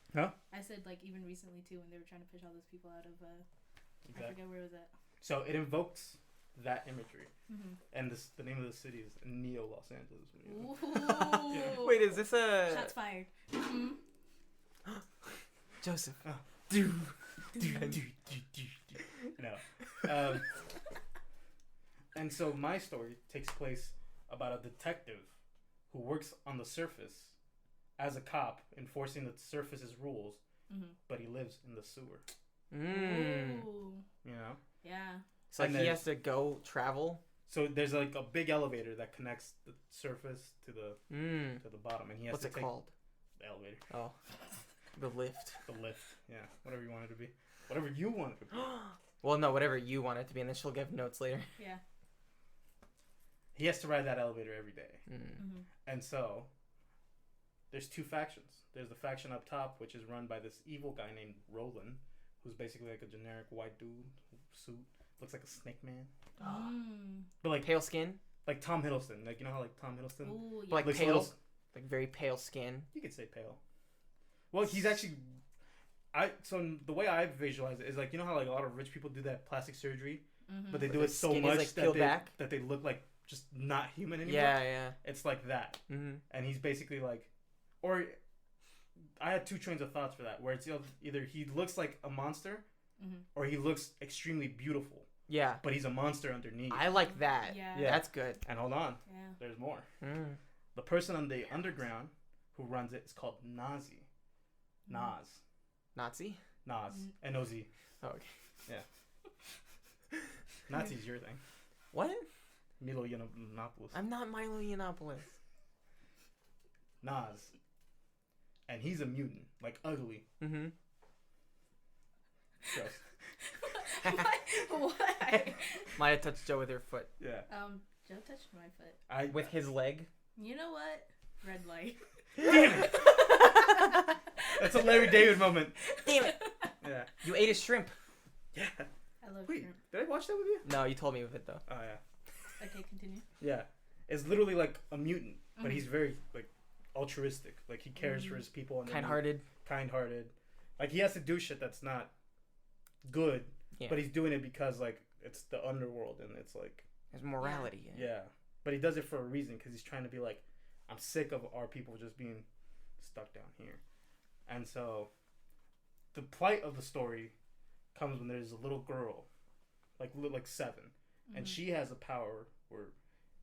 I said like even recently too when they were trying to push all those people out of I Exactly. forget where it was at. So it invokes that imagery, and the name of the city is Neo Los Angeles. Ooh. Wait, is this a Shots fired. Joseph? Oh. Dude. No. And so my story takes place about a detective who works on the surface as a cop enforcing the surface's rules, but he lives in the sewer. Ooh. You know? Yeah. So like And he there's- has to go travel. So there's like a big elevator that connects the surface to the bottom, and he has What's to it take called? the elevator, Oh, the lift. the lift, yeah, whatever you want it to be, whatever you want it to be. Well, no, whatever you want it to be, and then she'll give notes later. Yeah. He has to ride that elevator every day, and so there's two factions. There's the faction up top, which is run by this evil guy named Roland, who's basically like a generic white dude, suit, looks like a snake man, but like Pale skin, like Tom Hiddleston, like you know how like Tom Hiddleston, Ooh, yeah. like looks a pale, little- like very pale skin. you could say pale. Well, he's actually. The way I visualize it is like, you know how like a lot of rich people do that plastic surgery, but they Where do their it so skin is, much like, that peeled they back? that they look like just not human anymore. Yeah. It's like that, Mm-hmm. and he's basically like, or I had two trains of thoughts for that, where it's either he looks like a monster, or he looks extremely beautiful, Yeah. but he's a monster underneath. I like that. Yeah. That's good. And hold on, Yeah. there's more. Mm. The person on the underground who runs it is called Nazi. Nas. Nazi? Nas. N-O-Z. Oh, okay. Nazi's your thing. What? Milo Yiannopoulos. I'm not Milo Yiannopoulos. Nas. And he's a mutant. Like, ugly. Mm-hmm. Gross. What? Maya touched Joe with her foot. Yeah. Joe touched my foot. With his leg. You know what? Red light. Damn it! That's a Larry David moment. Damn it. Yeah. You ate his shrimp. Yeah. I love Wait, shrimp. did I watch that with you? No, you told me with it, though. Oh, yeah. Okay, continue. Yeah. It's literally like a mutant, but he's very, like, altruistic. Like, he cares for his people. And Kind-hearted. Kind-hearted. Like, he has to do shit that's not good. Yeah. But he's doing it because like it's the underworld and it's like There's morality in it. yeah. But he does it for a reason because he's trying to be like, I'm sick of our people just being stuck down here. And so the plight of the story comes when there's a little girl, like 7, and she has a power where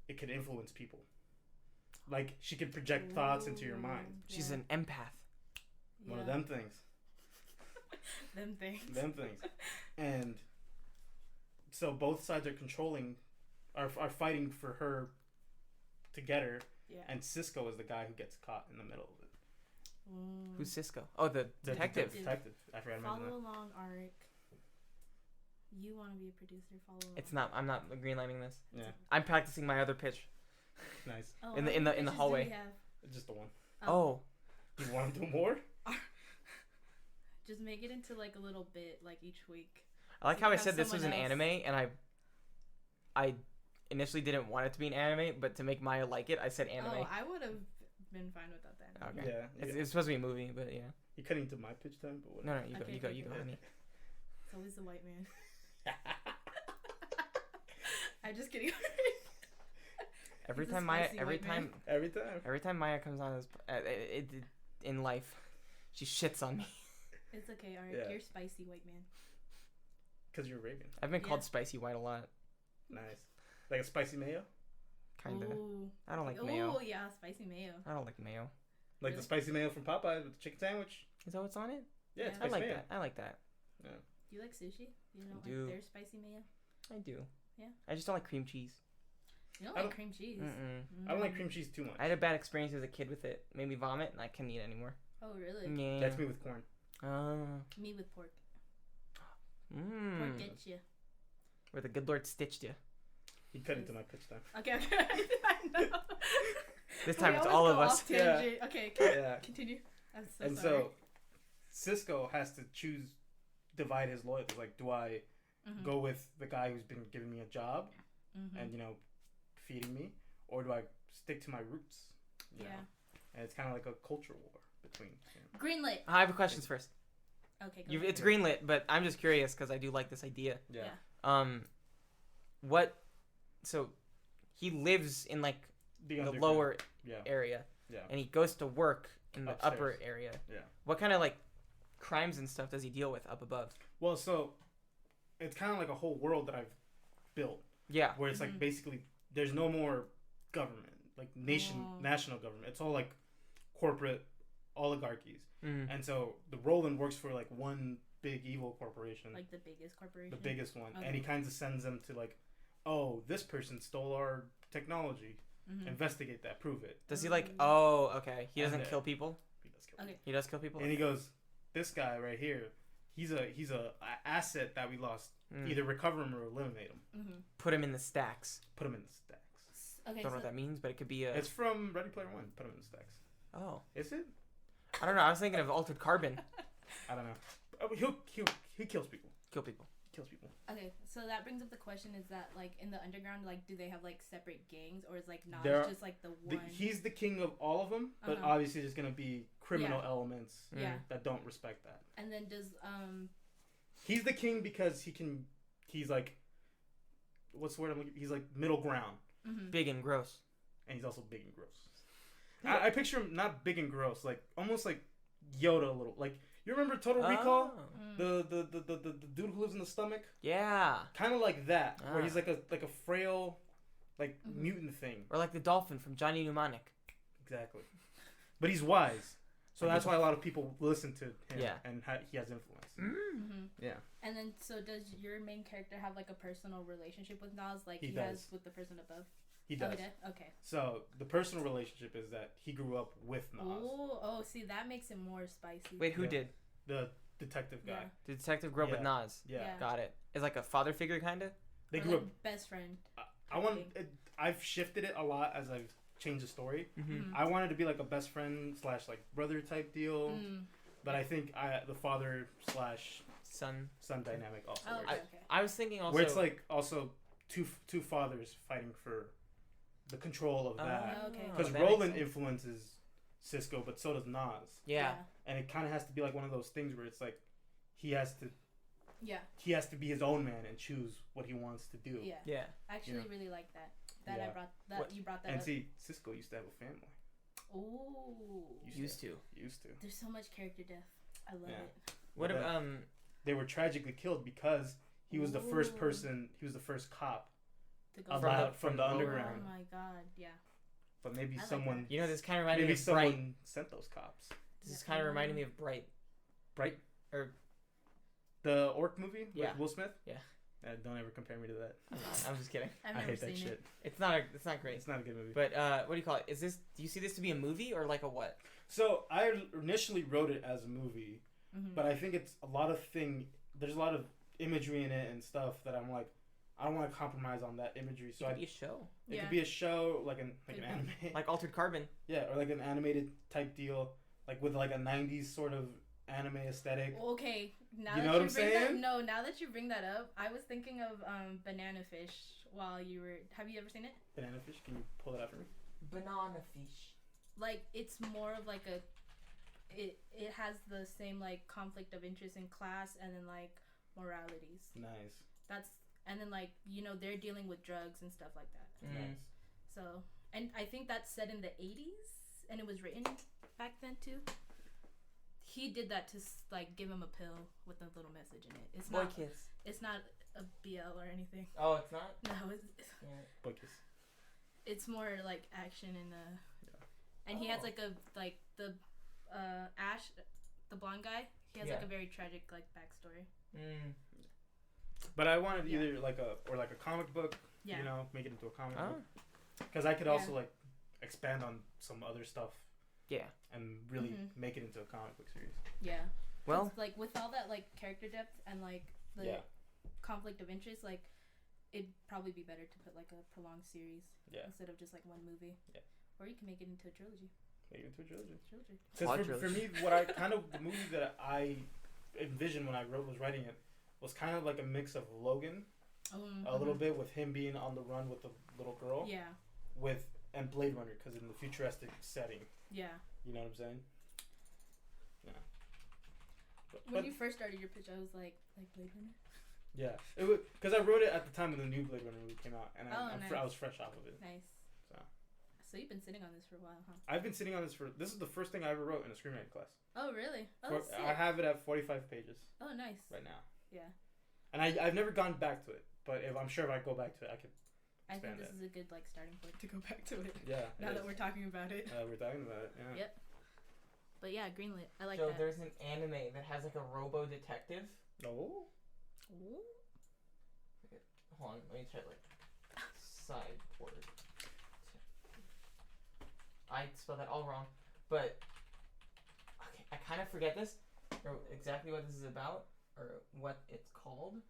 it can influence people. Like she can project thoughts into your mind. She's an empath. One of them things. Them things. Them things. And so both sides are fighting for her to get her. Yeah. And Cisco is the guy who gets caught in the middle of it. Who's Cisco? Oh, the detective. Detective. I forgot to mention Follow that. along, Arik. You want to be a producer? Follow along. It's not. I'm not greenlighting this. Yeah. I'm practicing my other pitch. Nice. Oh, in how the many pitches do hallway. we have? Just the one. Oh. You want to do more? Just make it into like a little bit, like each week. I like So how you I have said this was an someone else. anime, and I initially didn't want it to be an anime, but to make Maya like it, I said anime. Oh, I would have been fine without that. Okay. Yeah. It's supposed to be a movie, but yeah. You're cutting to my pitch time, but No, whatever. no, Okay, you go, honey. It's always the white man. I'm just kidding. Every He's a time Maya, spicy white man. Every time. Maya comes on this, in life, she shits on me. It's okay, Arik. Yeah. You're spicy white man. Because you're Raven. I've been called Yeah. spicy white a lot. Nice. Like a spicy mayo? Kinda. Ooh. I don't like mayo. Oh yeah, spicy mayo. I don't like mayo. Like Really? the spicy mayo from Popeyes with the chicken sandwich? Is that what's on it? Yeah, it's Yeah. I spicy like mayo. that. I like that. Do you like sushi? You don't I do. like their spicy mayo? I do. Yeah. I just don't like cream cheese. You don't I like don't- cream cheese? Mm-mm. I don't like cream cheese too much. I had a bad experience as a kid with it. Made me vomit, and I couldn't eat it anymore. Oh really? Yeah. That's me with corn. Me with pork. Pork Mmm. gets you. Where the good Lord stitched you. He cut into my pitch time. Okay. I know. This time We it's always all go of us. off tangent. Okay. Yeah. Continue. I'm so And sorry. so Cisco has to divide his loyalty. Like, do I go with the guy who's been giving me a job and, feeding me? Or do I stick to my roots? You know? And it's kind of like a culture war between them. Greenlit. I have questions first. Okay. Go ahead. It's greenlit, but I'm just curious because I do like this idea. Yeah. What? So, he lives in like the underground. lower Yeah. area, Yeah. and he goes to work in the upper Upstairs. area. Yeah. What kind of like crimes and stuff does he deal with up above? Well, so it's kind of like a whole world that I've built Yeah. where it's like basically there's no more government, like national government. It's all like corporate oligarchies. Mm. And so the Roland works for like one big evil corporation, Like the biggest corporation. the biggest one, Okay. and he kind of sends them to like, oh, this person stole our technology. Investigate that, prove it. Does he like? Oh, okay. He doesn't And, kill people. He does kill Okay. people. He does kill people. And he goes, this guy right here, he's a asset that we lost. Mm. Either recover him or eliminate him. Put him in the stacks. Put him in the stacks. Okay. Don't know what that means, but it could be a. It's from Ready Player One. Put him in the stacks. Oh, Is it? I don't know. I was thinking of altered carbon. I don't know. Oh, he kills people. Kill people. Kills people. Okay, so that brings up the question: is that like in the underground, like do they have like separate gangs, or is like Nas There are- just like the one? He's the king of all of them, but Uh-huh. obviously there's gonna be criminal elements Yeah. that don't respect that. And then does He's the king because he's like, what's the word I'm looking? He's like middle ground, Big and gross. and he's also big and gross. I picture him not big and gross, like almost like Yoda a little. Like you remember Total Recall? Oh. The dude who lives in the stomach, Yeah. kind of like that, where he's Ah. like a frail, like mutant thing. Or like the dolphin from Johnny Mnemonic. Exactly. But he's wise, so that's why a lot of people listen to him. Yeah. And he has influence. Yeah. And then so does your main character have like a personal relationship with Nas, like He he does. has with the person above? He Oh, does. he did? Okay. So the personal relationship is that he grew up with Nas, Oh, see that makes it more spicy. Wait, who Yeah. did? the detective guy. Yeah. The detective grew up with Yeah. Nas. Yeah. Yeah. Got it. It's like a father figure, kind of. They Or, grew like, up. best friend. I want. I've shifted it a lot as I've changed the story. Mm-hmm. I wanted to be like a best friend / like brother type deal, Mm. but I think the father / Son. son dynamic also. Oh, works. okay, okay. I was thinking also. Where it's like also two fathers fighting for the control of that. Oh, okay. Because that makes Roland sense. influences Cisco, but so does Nas. Yeah. And it kind of has to be like one of those things where it's like he has to Yeah. he has to be his own man and choose what he wants to do. Yeah. Yeah. I actually Yeah. really like that. That Yeah. I brought that What? you brought that And up. see, Cisco used to have a family. Ooh. Used to. Used to. There's so much character depth. I love Yeah. it. What But about they were tragically killed because he was the first Ooh. person. He was the first cop To go allowed from the Oh underground. my god. Yeah. But maybe I like someone. You know, this kind of reminded me Maybe of Bright. someone sent those cops. This is kind of reminding me of Bright. Bright. Or The Orc movie Yeah. with Will Smith. Yeah. Don't ever compare me to that. I'm just kidding. I've I never hate that seen shit. it. It's not great. It's not a good movie. But what do you call it? Is this? Do you see this to be a movie or like a what? So I initially wrote it as a movie, Mm-hmm. but I think it's a lot of There's a lot of imagery in it and stuff that I'm like, I don't want to compromise on that imagery. So It I could be a show, it Yeah. could be a show like an Could be. anime, like Altered Carbon. yeah, or like an animated type deal, like with like a '90s sort of anime aesthetic. Okay, now You that know what you I'm bring that, saying? no, now that you bring that up, I was thinking of Banana Fish while you were. Have you ever seen it? Banana Fish, can you pull that out for me? Banana fish. Like it's more of like a. It has the same like conflict of interest in class and then like moralities. Nice, And then like they're dealing with drugs and stuff like that. nice. So and I think that's set in the 80s and it was written back then too. He did that to like give him a pill with a little message in it. It's Boy not. Kiss. It's not a BL or anything. Oh, it's not. No, Yeah. Boy Kiss. it's more like action and Yeah. and he has Oh. like the Ash, the blonde guy. He has like Yeah. a very tragic like backstory. But I wanted Yeah. either like a comic book, Yeah. make it into a comic Oh. book, because I could Yeah. also like expand on some other stuff Yeah. and really Mhm. make it into a comic book series. Yeah. Well, 'Cause, like with all that like character depth and like the Yeah. conflict of interest, like it'd probably be better to put like a prolonged series Yeah. instead of just like one movie. Yeah. Or you can make it into a trilogy. Make it into a trilogy. Quadrilogy. Because for me, what I kind of the movie that I envisioned when I was writing it was kind of like a mix of Logan, a little bit with him being on the run with the little girl, Yeah. and Blade Runner, because in the futuristic setting, Yeah. you know what I'm saying? Yeah. When you first started your pitch, I was like Blade Runner. Yeah, it was because I wrote it at the time when the new Blade Runner movie came out, and Oh, nice. I was fresh off of it. Nice. So you've been sitting on this for a while, huh? I've been sitting on this this is the first thing I ever wrote in a screenwriting class. Oh really? Oh, sick. I have it at 45 pages Oh nice. right now. Yeah. And I've never gone back to it, but I'm sure if I go back to it, I could. I think Expand this it. is a good like starting point to go back to it. Yeah. Now that we're talking about it. we're talking about it. Yeah. Yep. But yeah, greenlit. I like so that. there's an anime that has like a robo detective. Oh. Ooh. Hold on, let me try like sideboard. I spelled that all wrong, but okay, I kind of forget this or exactly what this is about or what it's called.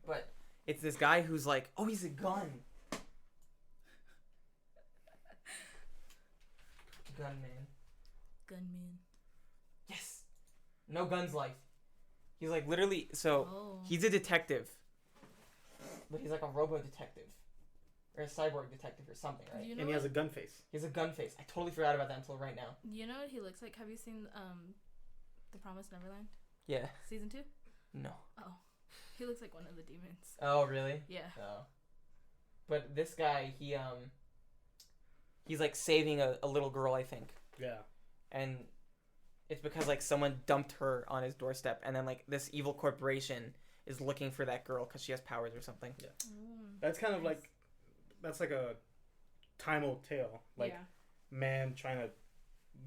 But it's this guy who's like, oh, he's a gun. Gunman. Gunman. Yes. No guns life. He's like literally so. Oh. He's a detective, but he's like a robo detective, or a cyborg detective or something, right? You know And he has a what? gun face. He has a gun face. I totally forgot about that until right now. You know what he looks like? Have you seen The Promised Neverland Yeah. season 2? No. Oh, he looks like one of the demons. Oh, really? Yeah. Oh. But this guy, he's like saving a little girl, I think, Yeah. and it's because like someone dumped her on his doorstep, and then like this evil corporation is looking for that girl because she has powers or something. Yeah. Mm, That's kind of nice. like, that's like a time old tale. Like yeah. man trying to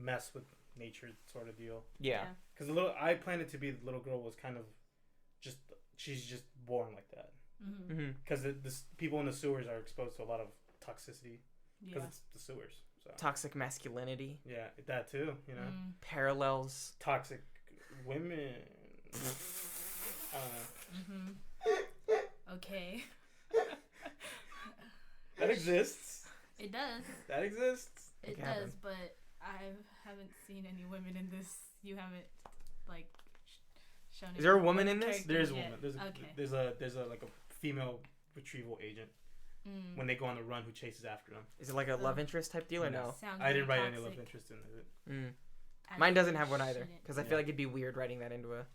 mess with nature sort of deal. Yeah. Because I planned it to be the little girl was kind of she's just born like that. Mm-hmm. Mm-hmm. Because the people in the sewers are exposed to a lot of toxicity because Yeah. it's the sewers. So Toxic masculinity, yeah, that too. You know, Mm. parallels. toxic women. Okay. That exists. It does. That exists. It It can does, happen. but I haven't seen any women in this. You haven't like shown. Is there a any woman in this? characters There's a yet. woman. Okay. There's a like a female retrieval agent Mm. when they go on the run who chases after them. Is it like a love interest type deal or no? Sounds I didn't very write any love toxic. interest in it. Mm. As Mine you doesn't have one either shouldn't. because I feel Yeah. like it'd be weird writing that into a.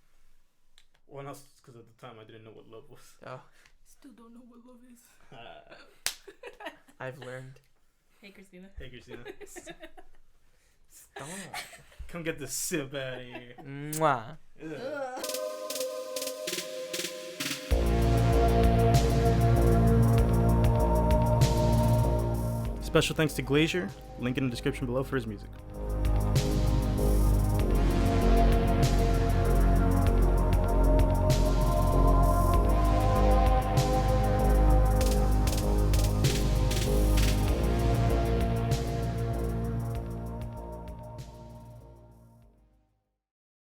Well, not because at the time I didn't know what love was. Oh, Still don't know what love is. I've learned. Hey, Christina. Hey, Christina. Stop. Come get this sip out of here. Mwah. Ugh. Ugh. Special thanks to Glacier. Link in the description below for his music.